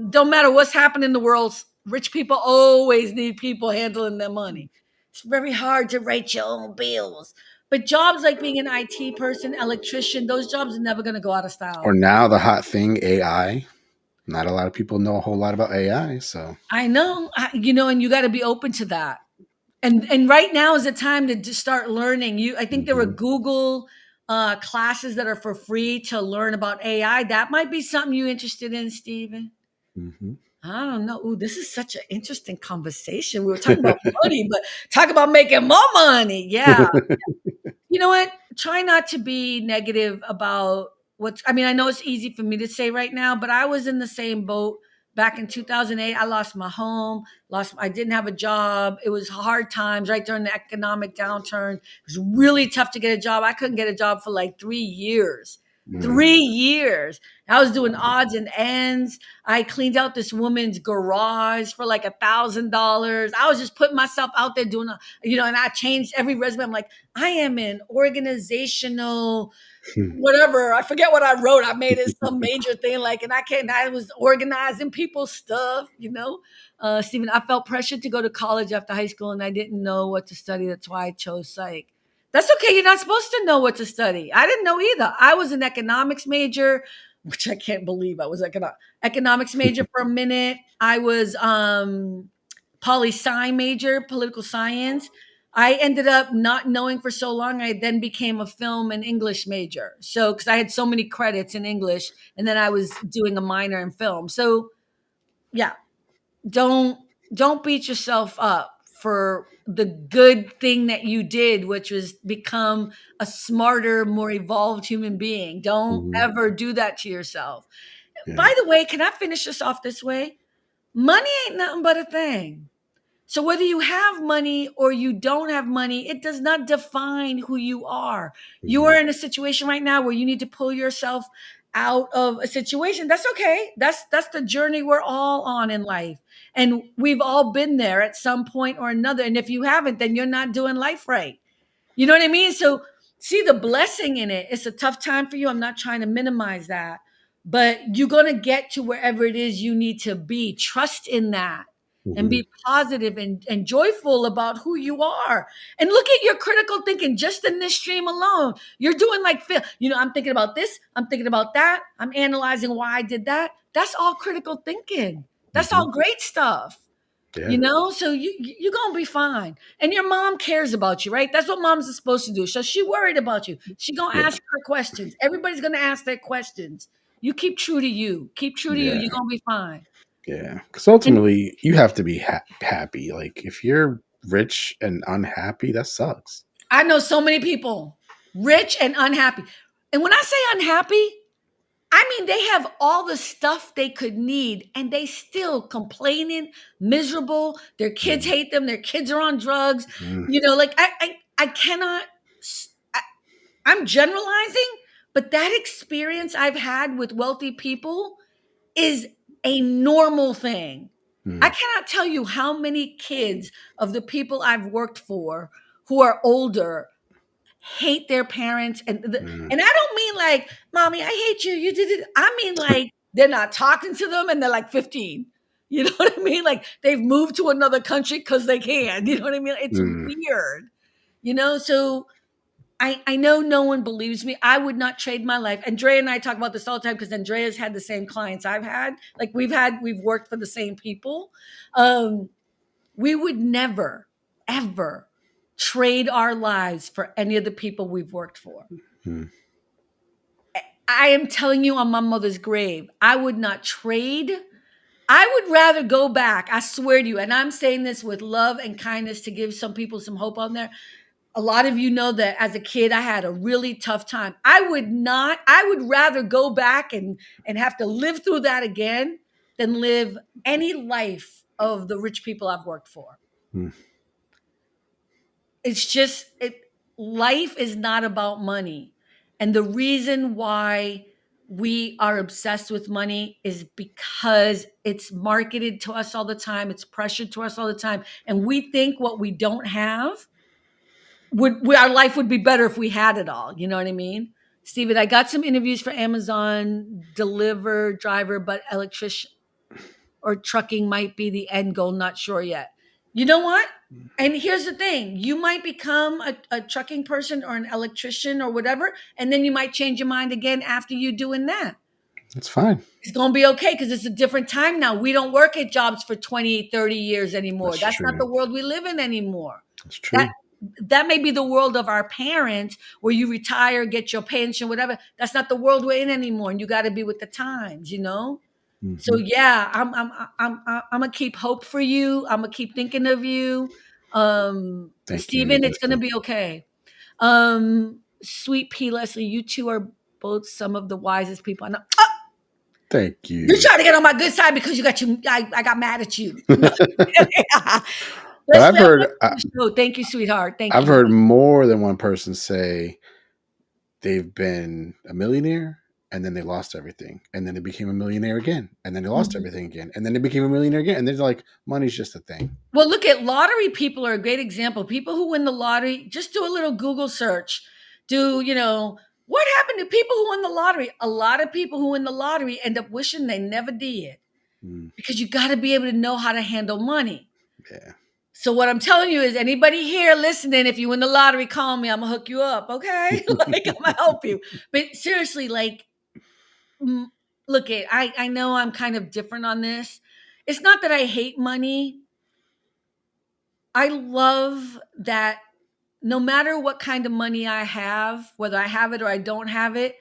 don't matter what's happening in the world, rich people always need people handling their money. It's very hard to write your own bills. But jobs like being an IT person, electrician, those jobs are never going to go out of Or style. now the hot thing, AI. Not a lot of people know a whole lot about AI. So, I know, and you got to be open to that. And right now is the time to just start learning. I think there are hmm Google classes that are for free to learn about AI. That might be something you're interested in, Steven. hmm I don't know. Ooh, this is such an interesting conversation. We were talking about money, but talk about making more money. Yeah. You know what? Try not to be negative about I mean, I know it's easy for me to say right now, but I was in the same boat back in 2008. I lost my home, I didn't have a job. It was hard times right during the economic downturn. It was really tough to get a job. I couldn't get a job for like 3 years. mm 3 years. I was doing odds and ends. I cleaned out this woman's garage for like $1,000. I was just putting myself out there doing, and I changed every resume. I'm like, I am an organizational whatever. I forget what I wrote. I made it some major thing, like, and I was organizing people's stuff. Stephen, I felt pressured to go to college after high school and I didn't know what to study. That's why I chose psych. That's okay. You're not supposed to know what to study. I didn't know either. I was an economics major, which I can't believe I was economics major for a minute. I was poli sci major, political science. I ended up not knowing for so long. I then became a film and English major. So, because I had so many credits in English, and then I was doing a minor in film. So, yeah, don't don't beat yourself up for the good thing that you did, which was become a smarter, more evolved human being. Don't hmm ever do that to yourself. Yeah. By the way, can I finish this off this way? Money ain't nothing but a thing. So whether you have money or you don't have money, it does not define who you are. You are hmm in a situation right now where you need to pull yourself out of a situation. That's okay. That's the journey we're all on in life. And we've all been there at some point or another. And if you haven't, then you're not doing life right. You know what I mean? So see the blessing in it. It's a tough time for you. I'm not trying to minimize that, but you're going to get to wherever it is you need to be. Trust in that and hmm be positive and joyful about who you are. And look at your critical thinking just in this stream alone. You're doing like, I'm thinking about this. I'm thinking about that. I'm analyzing why I did that. That's all critical thinking. That's hmm all great stuff. Yeah. So you're gonna be fine. And your mom cares about you, right? That's what moms are supposed to do. So she worried about you. She gonna Yeah. ask her questions. Everybody's gonna ask their questions. You keep true to you. Keep true to you. You're Yeah. gonna be fine. Yeah. Because And ultimately, you have to be happy. Like, if you're rich and unhappy, that sucks. I know so many people, rich and unhappy. And when I say unhappy, I mean, they have all the stuff they could need and they still complaining, miserable. Their kids Mm, hate them. Their kids are on drugs. mm, Like I cannot, I, I'm generalizing, but that experience I've had with wealthy people is a normal thing. I mm, cannot tell you how many kids of the people I've worked for who are older hate their parents, mm, and I don't mean like, mommy, I hate you, you did it. I mean like they're not talking to them and they're like 15. You know what I mean? Like they've moved to another country because they can. You know what I mean? It's mm. weird. So I know no one believes me. I would not trade my life. Andrea and I talk about this all the time because Andrea's had the same clients I've had. Like we've worked for the same people. Um, we would never, ever trade our lives for any of the people we've worked for. Mm. I am telling you on my mother's grave, I would not trade. I would rather go back. I swear to you. And I'm saying this with love and kindness to give some people some hope on there. A lot of you know that as a kid, I had a really tough time. I would rather go back and have to live through that again than live any life of the rich people I've worked for. Mm. It's just life is not about money. And the reason why we are obsessed with money is because it's marketed to us all the time, it's pressured to us all the time, and we think what we don't have our life would be better if we had it all. You know what I mean? Steven, I got some interviews for Amazon deliver driver, but electrician or trucking might be the end goal. Not sure yet. You know what? And here's the thing, you might become a trucking person or an electrician or whatever, and then you might change your mind again after you doing that. It's fine. It's going to be okay because it's a different time now. We don't work at jobs for 20, 30 years anymore. That's That's not true. the world we live in anymore. That's That true. that may be the world of our parents where you retire, get your pension, whatever. That's not the world we're in anymore. And you got to be with the times. So Hmm. yeah, I'm gonna keep hope for you. I'm gonna keep thinking of you. Thank you. You Stephen, do it's the gonna same. be okay. Sweet P Leslie, you two are both some of the wisest people I know. Oh, Thank you're you. trying to get on my good side because I got mad at you. No. But I've Leslie, I heard love the show. Thank you, sweetheart. Thank I've you. heard more than one person say they've been a millionaire and then they lost everything and then they became a millionaire again and then they lost Mhm. everything again and then they became a millionaire again and they're like money's just a thing. Well, look at lottery people are a great example. People who win the lottery, just do a little Google search. What happened to people who win the lottery? A lot of people who win the lottery end up wishing they never did Mm, because you got to be able to know how to handle money. yeah. So what I'm telling you is anybody here listening, if you win the lottery, call me. I'm gonna hook you up, okay? Like I'm gonna help you. But seriously, like mm, look at I know I'm kind of different on this. It's not that I hate money. I love that no matter what kind of money I have, whether I have it or I don't have it,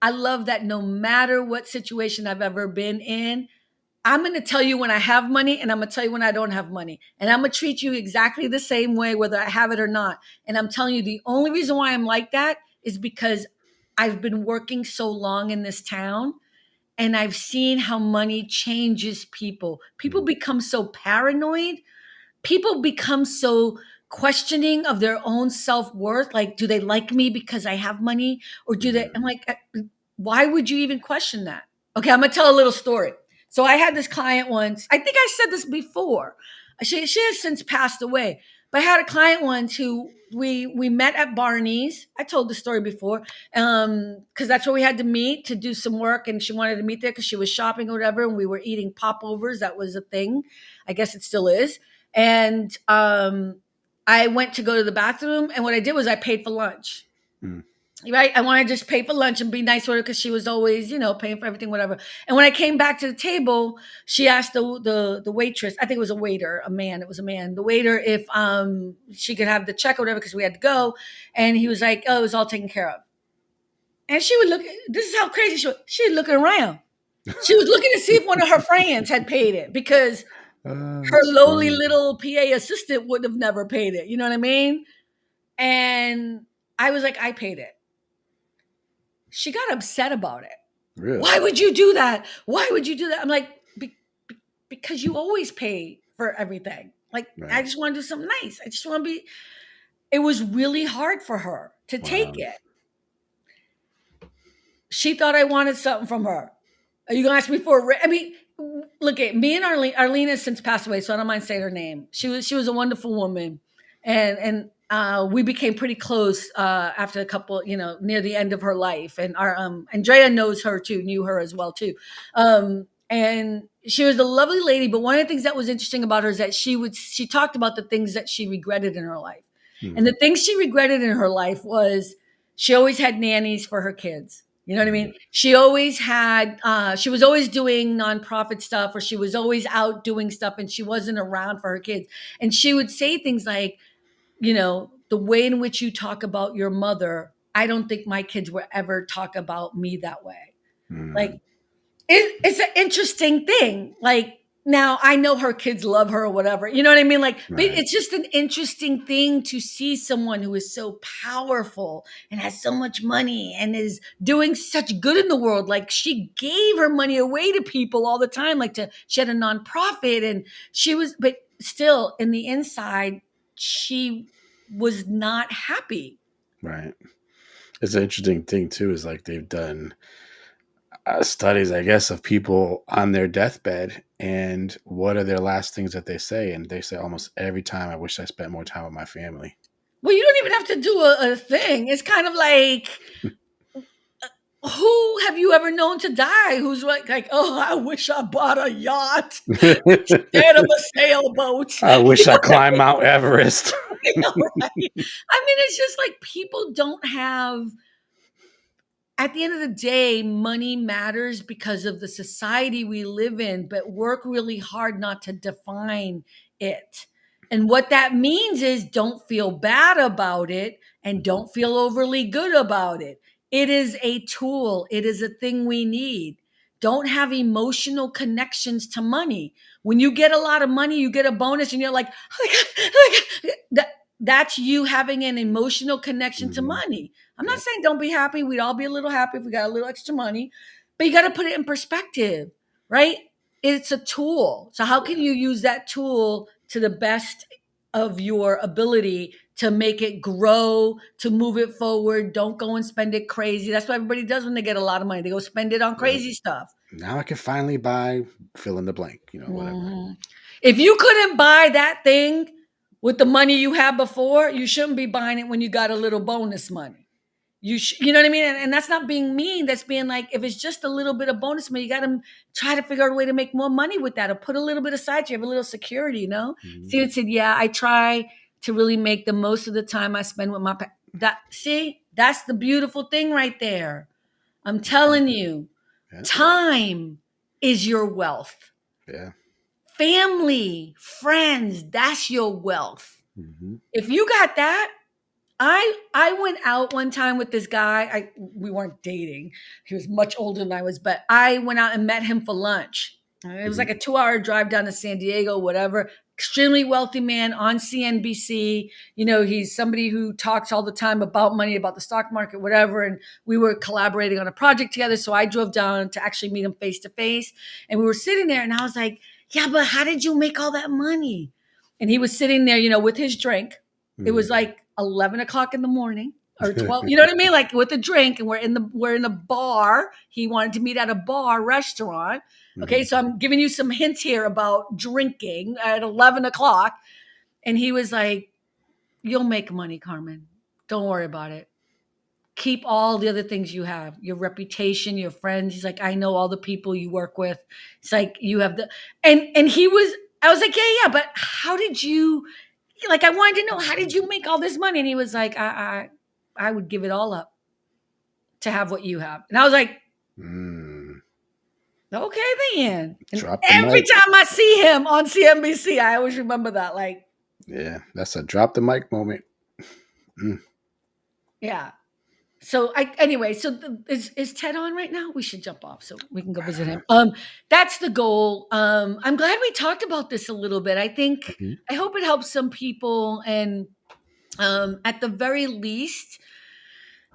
I love that no matter what situation I've ever been in, I'm going to tell you when I have money and I'm going to tell you when I don't have money. And I'm going to treat you exactly the same way, whether I have it or not. And I'm telling you, the only reason why I'm like that is because I've been working so long in this town and I've seen how money changes people. People Mm, become so paranoid, people become so questioning of their own self-worth, like do they like me because I have money or do they, I'm mm, like, why would you even question that? Okay, I'm gonna tell a little story. So I had this client once, I think I said this before, she has since passed away, but I had a client once who we met at Barney's. I told the story before, because that's where we had to meet to do some work, and she wanted to meet there because she was shopping or whatever, and we were eating popovers. That was a thing. I guess it still is. And I went to go to the bathroom, and what I did was I paid for lunch. mm, Right? I wanted to just pay for lunch and be nice with her because she was always, paying for everything, whatever. And when I came back to the table, she asked the waitress, I think it was a waiter, a man, it was a man, the waiter, if she could have the check or whatever because we had to go. And he was like, oh, it was all taken care of. And she would look, this is how crazy she was looking around. She was looking to see if one of her friends had paid it because her that's lowly funny. little PA assistant would have never paid it. You know what I mean? And I was like, I paid it. She got upset about it. Really? Why would you do that? Why would you do that? I'm like, because you always pay for everything. Like, I Right. just want to do something nice. I just want to be. It was really hard for her to take Wow. it. She thought I wanted something from her. Are you gonna ask me for a I mean, look at me and Arlene. Arlene has since passed away, so I don't mind saying her name. She was a wonderful woman, and we became pretty close after a couple, near the end of her life. And our Andrea knows her too, knew her as well too. And she was a lovely lady. But one of the things that was interesting about her is that she talked about the things that she regretted in her life, and Hmm. the things she regretted in her life was she always had nannies for her kids. You know what I Hmm. mean? She always had, she was always doing nonprofit stuff, or she was always out doing stuff, and she wasn't around for her kids. And she would say things like, the way in which you talk about your mother, I don't think my kids will ever talk about me that way. Like, Hmm. it's an interesting thing. Like, now I know her kids love her or whatever. You know what I mean? Like, but Right. it's just an interesting thing to see someone who is so powerful and has so much money and is doing such good in the world. Like, she gave her money away to people all the time. Like, she had a nonprofit, and but still in the inside, she was not happy. Right. It's an interesting thing too. Is like they've done studies, I guess, of people on their deathbed, and what are their last things that they say? And they say almost every time, "I wish I spent more time with my family." Well, you don't even have to do a thing. It's kind of like, who have you ever known to die who's like, oh, I wish I bought a yacht instead of a sailboat. I You wish I know what climbed Mount Everest. I mean? Right? I mean, it's just like people don't have, at the end of the day, money matters because of the society we live in, but work really hard not to define it. And what that means is don't feel bad about it and don't feel overly good about it. It is a tool, it is a thing we need. Don't have emotional connections to money. When you get a lot of money, you get a bonus and you're like, that, that's you having an emotional connection to Hmm. money. I'm not Yep. saying don't be happy. We'd all be a little happy if we got a little extra money, but you got to put it in perspective, right? It's a tool. So, how can Yeah. you use that tool to the best of your ability to make it grow, to move it forward? Don't go and spend it crazy. That's what everybody does when they get a lot of money. They go spend it on Yep. crazy stuff. Now I can finally buy fill in the blank. Whatever. Mhm. If you couldn't buy that thing with the money you had before, you shouldn't be buying it when you got a little bonus money. You know what I mean? And that's not being mean. That's being like, if it's just a little bit of bonus money, you got to try to figure out a way to make more money with that, or put a little bit aside. So you have a little security, you know? Hmm. Steven said, yeah, I try to really make the most of the time I spend with see, that's the beautiful thing right there. I'm telling you, Yeah. time is your wealth. Yeah. Family, friends, that's your wealth. Hmm. If you got that, I went out one time with this guy. We weren't dating. He was much older than I was, but I went out and met him for lunch. It was Hmm. like a 2-hour drive down to San Diego, whatever. Extremely wealthy man on CNBC. He's somebody who talks all the time about money, about the stock market, whatever. And we were collaborating on a project together. So I drove down to actually meet him face to face. And we were sitting there, and I was like, yeah, but how did you make all that money? And he was sitting there, with his drink. It was Hmm. like 11 o'clock in the morning or 12, you know what I mean? Like, with a drink, and we're in a bar. He wanted to meet at a bar restaurant. Okay. Hmm. So I'm giving you some hints here about drinking at 11 o'clock. And he was like, you'll make money, Carmen. Don't worry about it. Keep all the other things you have, your reputation, your friends. He's like, I know all the people you work with. It's like, you have and I was like, yeah, but how did you, like, I wanted to know, how did you make all this money? And he was like, I would give it all up to have what you have. And I was like, Mm. okay, then. And Drop the every mic. time I see him on CNBC, I always remember that. Like, Yeah, that's a drop the mic moment. Mm. yeah. So anyway, so is Ted on right now? We should jump off so we can go visit him. That's the goal. I'm glad we talked about this a little bit. Mhm. I hope it helps some people, and at the very least,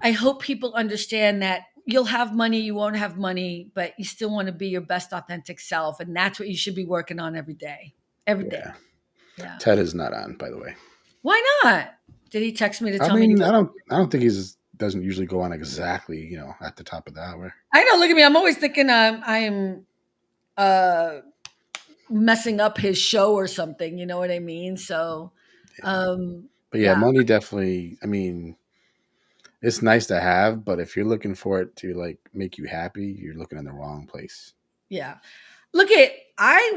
I hope people understand that, you'll have money, you won't have money, but you still want to be your best authentic self. And that's what you should be working on every day. Every day. Yeah. Yeah. Ted is not on, by the way. Why not? Did he text me to I tell me he mean, was? I don't think he's doesn't usually go on exactly, at the top of the hour. I know. Look at me. I'm always thinking I'm uh, messing up his show or something. You know what I mean? So, Yeah. But yeah, yeah, money definitely. I mean, it's nice to have, but if you're looking for it to like make you happy, you're looking in the wrong place. yeah. Look at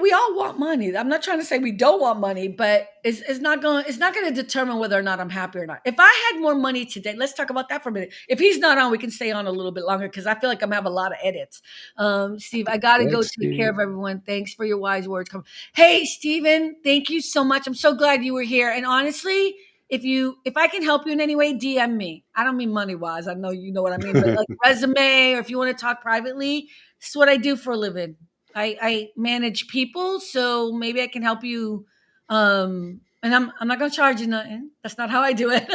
we all want money. I'm not trying to say we don't want money, but it's not going to determine whether or not I'm happy or not. If I had more money today, let's talk about that for a minute. If he's not on, we can stay on a little bit longer because I feel like I'm having a lot of edits. Steve, I got to go Thanks, take care Steve. of everyone. Thanks for your wise words. Hey, Steven, thank you so much. I'm so glad you were here. And honestly, if I can help you in any way, DM me. I don't mean money wise. I know you know what I mean, but like resume or if you want to talk privately, this is what I do for a living. I manage people, so maybe I can help you. And I'm not gonna charge you nothing. That's not how I do it.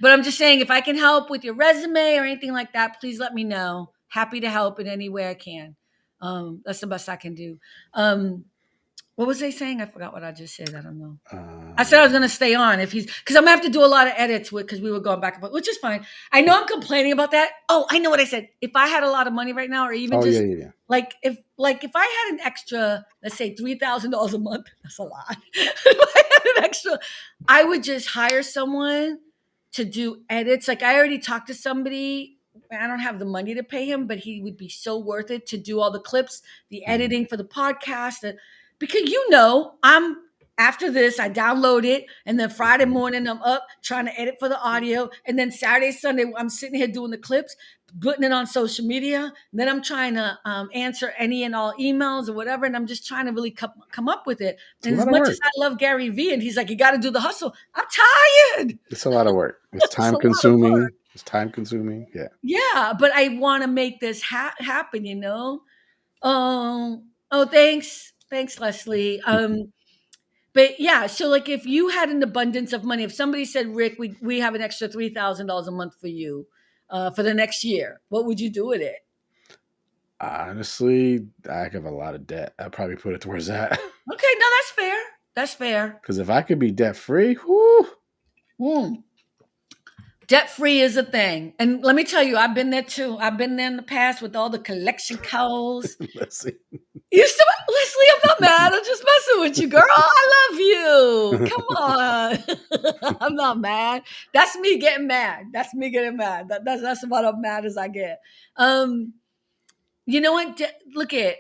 But I'm just saying, if I can help with your resume or anything like that, please let me know. Happy to help in any way I can. That's the best I can do. What was I saying? I forgot what I just said. I don't know. I said I was going to stay on if he's because I'm gonna have to do a lot of edits with because we were going back and forth, which is fine. I know I'm complaining about that. Oh, I know what I said. If I had a lot of money right now, or even Oh yeah, just yeah, yeah. like if I had an extra, let's say $3,000 a month, that's a lot. If I had an extra, I would just hire someone to do edits. Like I already talked to somebody. I don't have the money to pay him, but he would be so worth it to do all the clips, the Mhm. editing for the podcast, because I'm after this, I download it, and then Friday morning I'm up trying to edit for the audio, and then Saturday, Sunday I'm sitting here doing the clips, putting it on social media. And then I'm trying to answer any and all emails or whatever, and I'm just trying to really come up with it. It's a And as lot of much as work. I love Gary Vee, and he's like, "You got to do the hustle," I'm tired. It's a lot of work. It's It's time a lot of consuming. work. It's time consuming. Yeah. Yeah, but I want to make this happen. Oh, thanks, Leslie. But yeah, so like if you had an abundance of money, if somebody said, Rick, we have an extra $3,000 a month for you for the next year, what would you do with it? Honestly, I have a lot of debt. I'd probably put it towards that. Okay, no, that's fair. That's fair. Because if I could be debt free, whoo. Mm. Debt free is a thing. And let me tell you, I've been there too. I've been there in the past with all the collection calls. Let's see. You still, Leslie, I'm not mad. I'm just messing with you, girl. I love you. Come on. I'm not mad. That's me getting mad. That's me getting mad. That's about as mad as I get. Um, you know what? Look at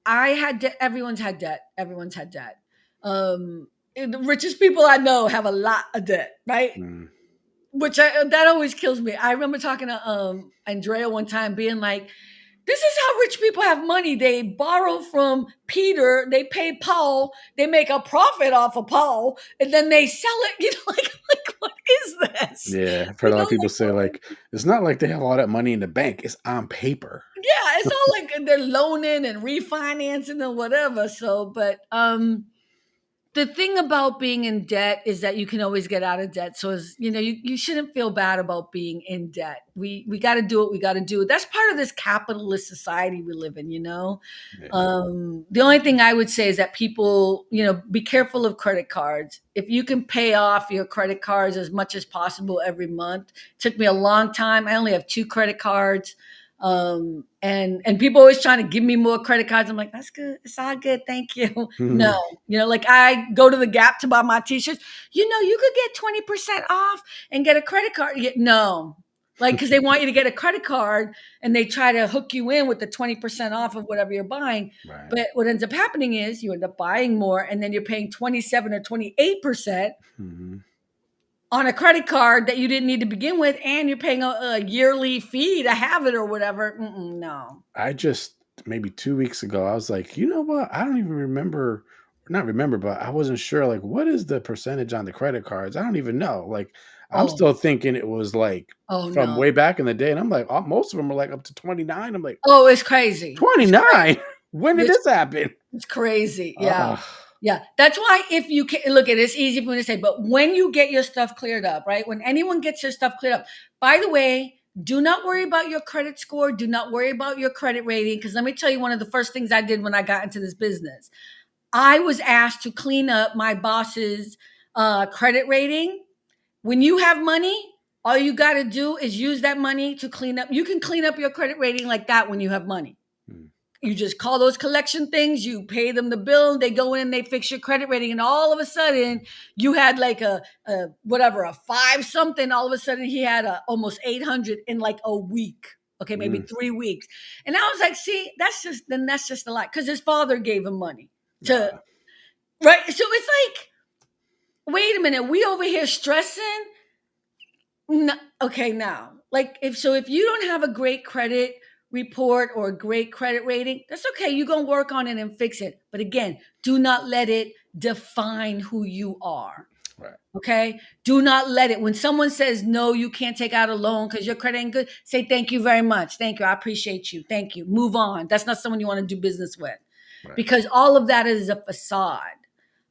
I had debt. Everyone's had debt. Everyone's had debt. And the richest people I know have a lot of debt, right? Mm. Which that always kills me. I remember talking to Andrea one time, being like, "This is how rich people have money. They borrow from Peter, they pay Paul, they make a profit off of Paul, and then they sell it." Like what is this? Yeah, I've heard a lot of people say Like, like it's not like they have all that money in the bank. It's on paper. yeah, it's all like they're loaning and refinancing and whatever. So, but the thing about being in debt is that you can always get out of debt. So you shouldn't feel bad about being in debt. We got to do what we got to do. That's part of this capitalist society we live in. Yeah. The only thing I would say is that people, be careful of credit cards. If you can pay off your credit cards as much as possible every month. It took me a long time. I only have 2 credit cards. And people always trying to give me more credit cards. I'm like, that's good. It's all good. Thank you. No, Mhm. like I go to the Gap to buy my t-shirts. You could get 20% off and get a credit card. No, like, cause they want you to get a credit card and they try to hook you in with the 20% off of whatever you're buying. Right. But what ends up happening is you end up buying more and then you're paying 27 or 28% Mhm. on a credit card that you didn't need to begin with, and you're paying a yearly fee to have it or whatever. No. I just maybe 2 weeks ago, I was like, you know what? I don't even remember, not remember, but I wasn't sure. Like, what is the percentage on the credit cards? I don't even know. Like, I'm Oh, still thinking it was like oh from no. way back in the day, and I'm like, most of them are like up to 29. I'm like, Oh, it's crazy. It's crazy. 29? When did It's, this happen? it's crazy. Yeah. Ah, Yeah. That's why if you can look at it, it's easy for me to say, but when you get your stuff cleared up, right? When anyone gets your stuff cleared up, by the way, Do not worry about your credit score. Do not worry about your credit rating. Because let me tell you, one of the first things I did when I got into this business, I was asked to clean up my boss's credit rating. When you have money, all you got to do is use that money to clean up. You can clean up your credit rating like that when you have money. Mm. You just call those collection things, you pay them the bill, they go in, they fix your credit rating, and all of a sudden you had like a whatever, a five something. All of a sudden he had a almost 800 in like a week. Okay, maybe Mm. 3 weeks. And I was like, see, that's just a lot. Because his father gave him money to Uh, right. So it's like, wait a minute, we over here stressing. No, okay, now, like if you don't have a great credit report or a great credit rating, that's okay. You're gonna work on it and fix it. But again, do not let it define who you are. right. Okay. Do not let it. When someone says no, you can't take out a loan because your credit ain't good, say thank you very much. Thank you. I appreciate you. Thank you. Move on. That's not someone you want to do business with Right. because all of that is a facade.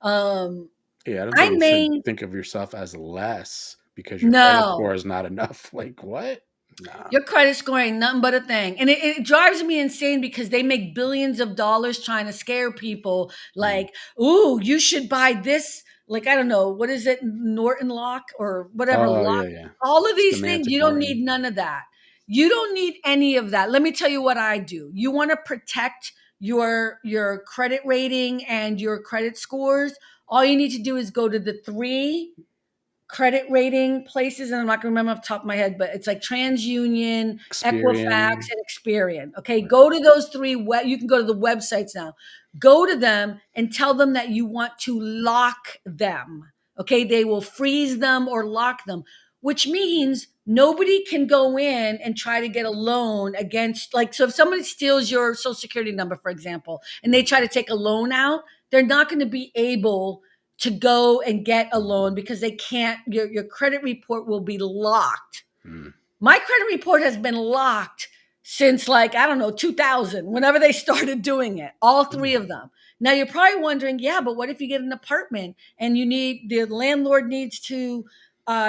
Um, Yeah, I don't I think you should may think of yourself as less because your credit score no. is not enough. Like what? Nah. Your credit score ain't nothing but a thing. And it drives me insane because they make billions of dollars trying to scare people Mm. like, ooh, you should buy this. Like, I don't know, what is it? Norton lock or whatever Oh lock. yeah, yeah. All of these things, Semantic you don't Norton. need none of that. You don't need any of that. Let me tell you what I do. You want to protect your credit rating and your credit scores. All you need to do is go to the three credit rating places, and I'm not going to remember off the top of my head, but it's like TransUnion, Equifax, Experian. and Experian. Okay, Right. go to those three. You can go to the websites now. Go to them and tell them that you want to lock them. Okay, they will freeze them or lock them, which means nobody can go in and try to get a loan against, like, so if somebody steals your social security number, for example, and they try to take a loan out, they're not going to be able to go and get a loan because they can't, your credit report will be locked. Mm. My credit report has been locked since, like, I don't know, 2000, whenever they started doing it, all three Mm. of them. Now you're probably wondering, yeah, but what if you get an apartment and the landlord needs to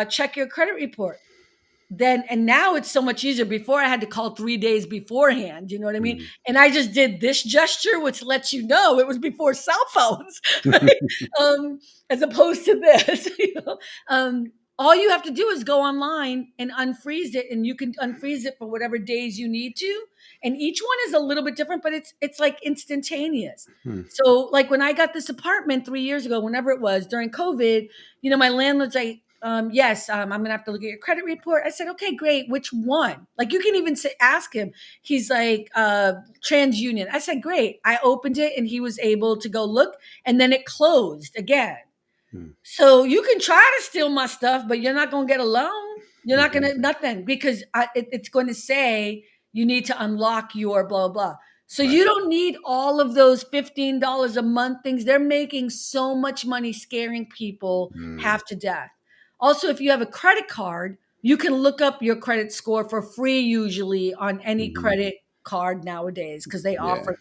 check your credit report? Then and now it's so much easier. Before I had to call 3 days beforehand, you know what I mean? Mm. And I just did this gesture, which lets you know it was before cell phones, right? As opposed to this. All you have to do is go online and unfreeze it, and you can unfreeze it for whatever days you need to. And each one is a little bit different, but it's like instantaneous. Mm. So, like when I got this apartment 3 years ago, whenever it was during COVID, my landlord's like, yes, I'm gonna have to look at your credit report. I said, okay, great. Which one? Like you can even ask him. He's like, TransUnion. I said, great. I opened it and he was able to go look, and then it closed again. Mm. So you can try to steal my stuff, but you're not gonna get a loan. You're not gonna Exactly. nothing because it's going to say you need to unlock your blah blah. So Right. you don't need all of those $15 a month things. They're making so much money scaring people Mm. half to death. Also, if you have a credit card, you can look up your credit score for free usually on any Hmm. credit card nowadays because they Yeah. offer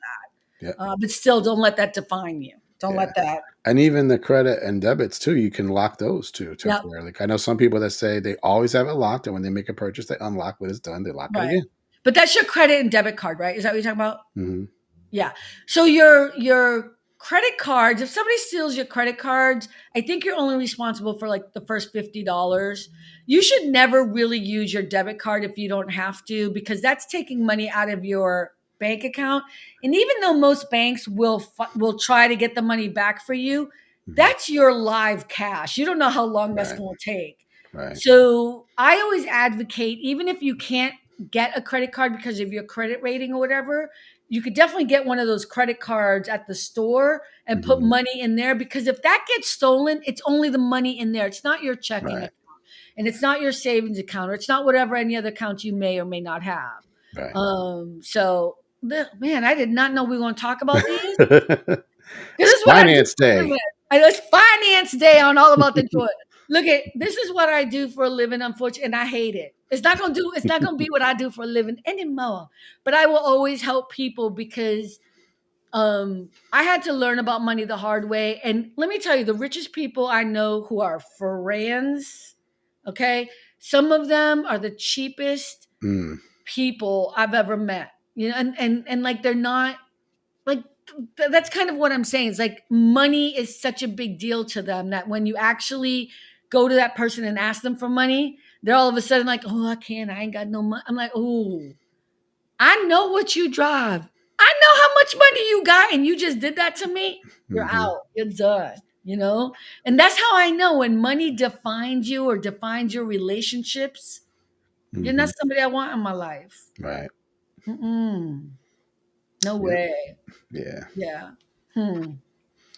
Yeah. that. But still, don't let that define you. Don't Yeah. let that. And even the credit and debits too, you can lock those too Yep. temporarily. Like I know some people that say they always have it locked, and when they make a purchase, they unlock when it's done, they lock it Right. again. But that's your credit and debit card, right? Is that what you're talking about? Hmm. Yeah. So your credit cards, if somebody steals your credit cards, I think you're only responsible for like the first $50. You should never really use your debit card if you don't have to, because that's taking money out of your bank account. And even though most banks will try to get the money back for you, Hmm. that's your live cash. You don't know how long that's Right. going to take. Right. So I always advocate, even if you can't get a credit card because of your credit rating or whatever, you could definitely get one of those credit cards at the store and put Hmm. money in there, because if that gets stolen, it's only the money in there. It's not your checking Right. account, and it's not your savings account, or it's not whatever any other account you may or may not have. Right. Man, I did not know we were going to talk about these. This It's is what I do finance for a day. living. It's finance day on All About the Joy. Look at this is what I do for a living, unfortunately, and I hate it. It's not gonna be what I do for a living anymore. But I will always help people because I had to learn about money the hard way. And let me tell you, the richest people I know who are friends, okay, some of them are the cheapest. Mm. people I've ever met. You know, and like they're not like that's kind of what I'm saying. It's like money is such a big deal to them that when you actually go to that person and ask them for money, they're all of a sudden like, "Oh, I can't. I ain't got no money." I'm like, "Oh, I know what you drive. I know how much money you got, and you just did that to me. You're Hmm. out. You're done." You know, and that's how I know when money defines you or defines your relationships. You're not Hmm. somebody I want in my life. Right. Mm-mm. No Yep. way. Yeah. Yeah. Hmm.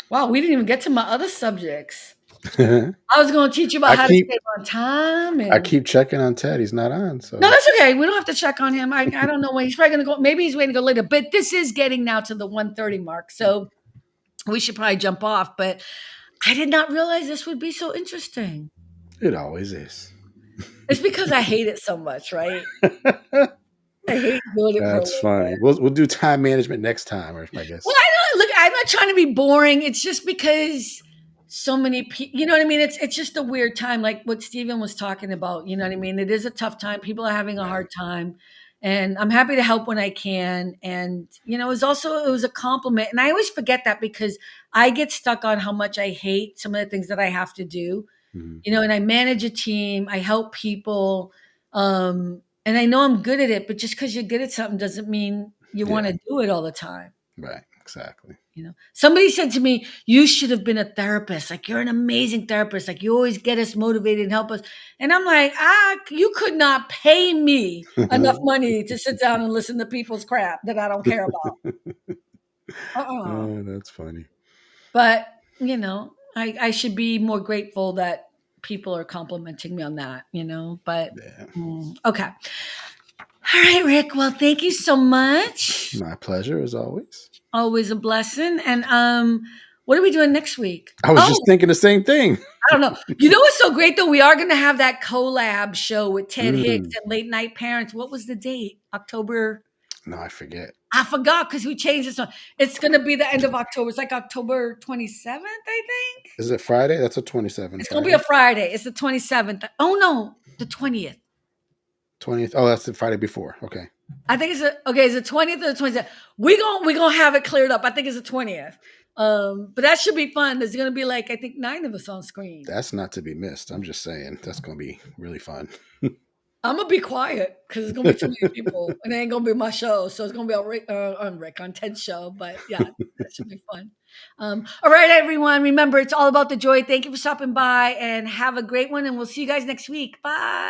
Wow, we didn't even get to my other subjects. I was going to teach you about I how to keep save on time I and keep checking on Ted. He's not on. no, So that's okay. We don't have to check on him. I don't know when he's probably going to go. Maybe he's waiting to go later. But this is getting now to the 1:30 mark, so we should probably jump off. But I did not realize this would be so interesting. it always is. It's because I hate it so much, right? I hate doing it for a That's living. funny. We'll do time management next time, or I Well, guess. I don't look. I'm not trying to be boring. It's just because so many people. You know what I mean? It's just a weird time, like what Steven was talking about. You know what I mean? It is a tough time. People are having a Right. hard time, and I'm happy to help when I can. And it was a compliment. And I always forget that because I get stuck on how much I hate some of the things that I have to do. Hmm. And I manage a team. I help people, and I know I'm good at it. But just because you're good at something doesn't mean you want Yeah. to do it all the time. Right. Exactly. Somebody said to me, "You should have been a therapist. Like you're an amazing therapist. Like you always get us motivated and help us." And I'm like, you could not pay me enough money to sit down and listen to people's crap that I don't care about. Uh-uh. Oh, that's funny. But I should be more grateful that people are complimenting me on that. But Yeah. okay. All right, Rick. Well, thank you so much. My pleasure as always. Always a blessing. And what are we doing next week? I was just Oh, thinking the same thing. I don't know. You know what's so great though? We are going to have that collab show with Ted Hicks Mm. and Late Night Parents. What was the date? October. No, I forget. I forgot because we changed this one. It's going to be the end of October. It's like October 27th, I think. Is it Friday? That's a 27 It's going to be a Friday. Friday. It's the 27th. Oh no, the 20th. 20th. Oh, that's the Friday before. Okay. I think it's the 20th or the 27th. We gonna have it cleared up. I think it's the 20th. But that should be fun. There's gonna be like I think 9 of us on screen. That's not to be missed. I'm just saying that's going to be really fun. I'm gonna be quiet because it's gonna be too many people, and it ain't gonna be my show. So it's gonna be on Ted's show. But yeah, that should be fun. All right, everyone. Remember, it's all about the joy. Thank you for stopping by, and have a great one. And we'll see you guys next week. Bye.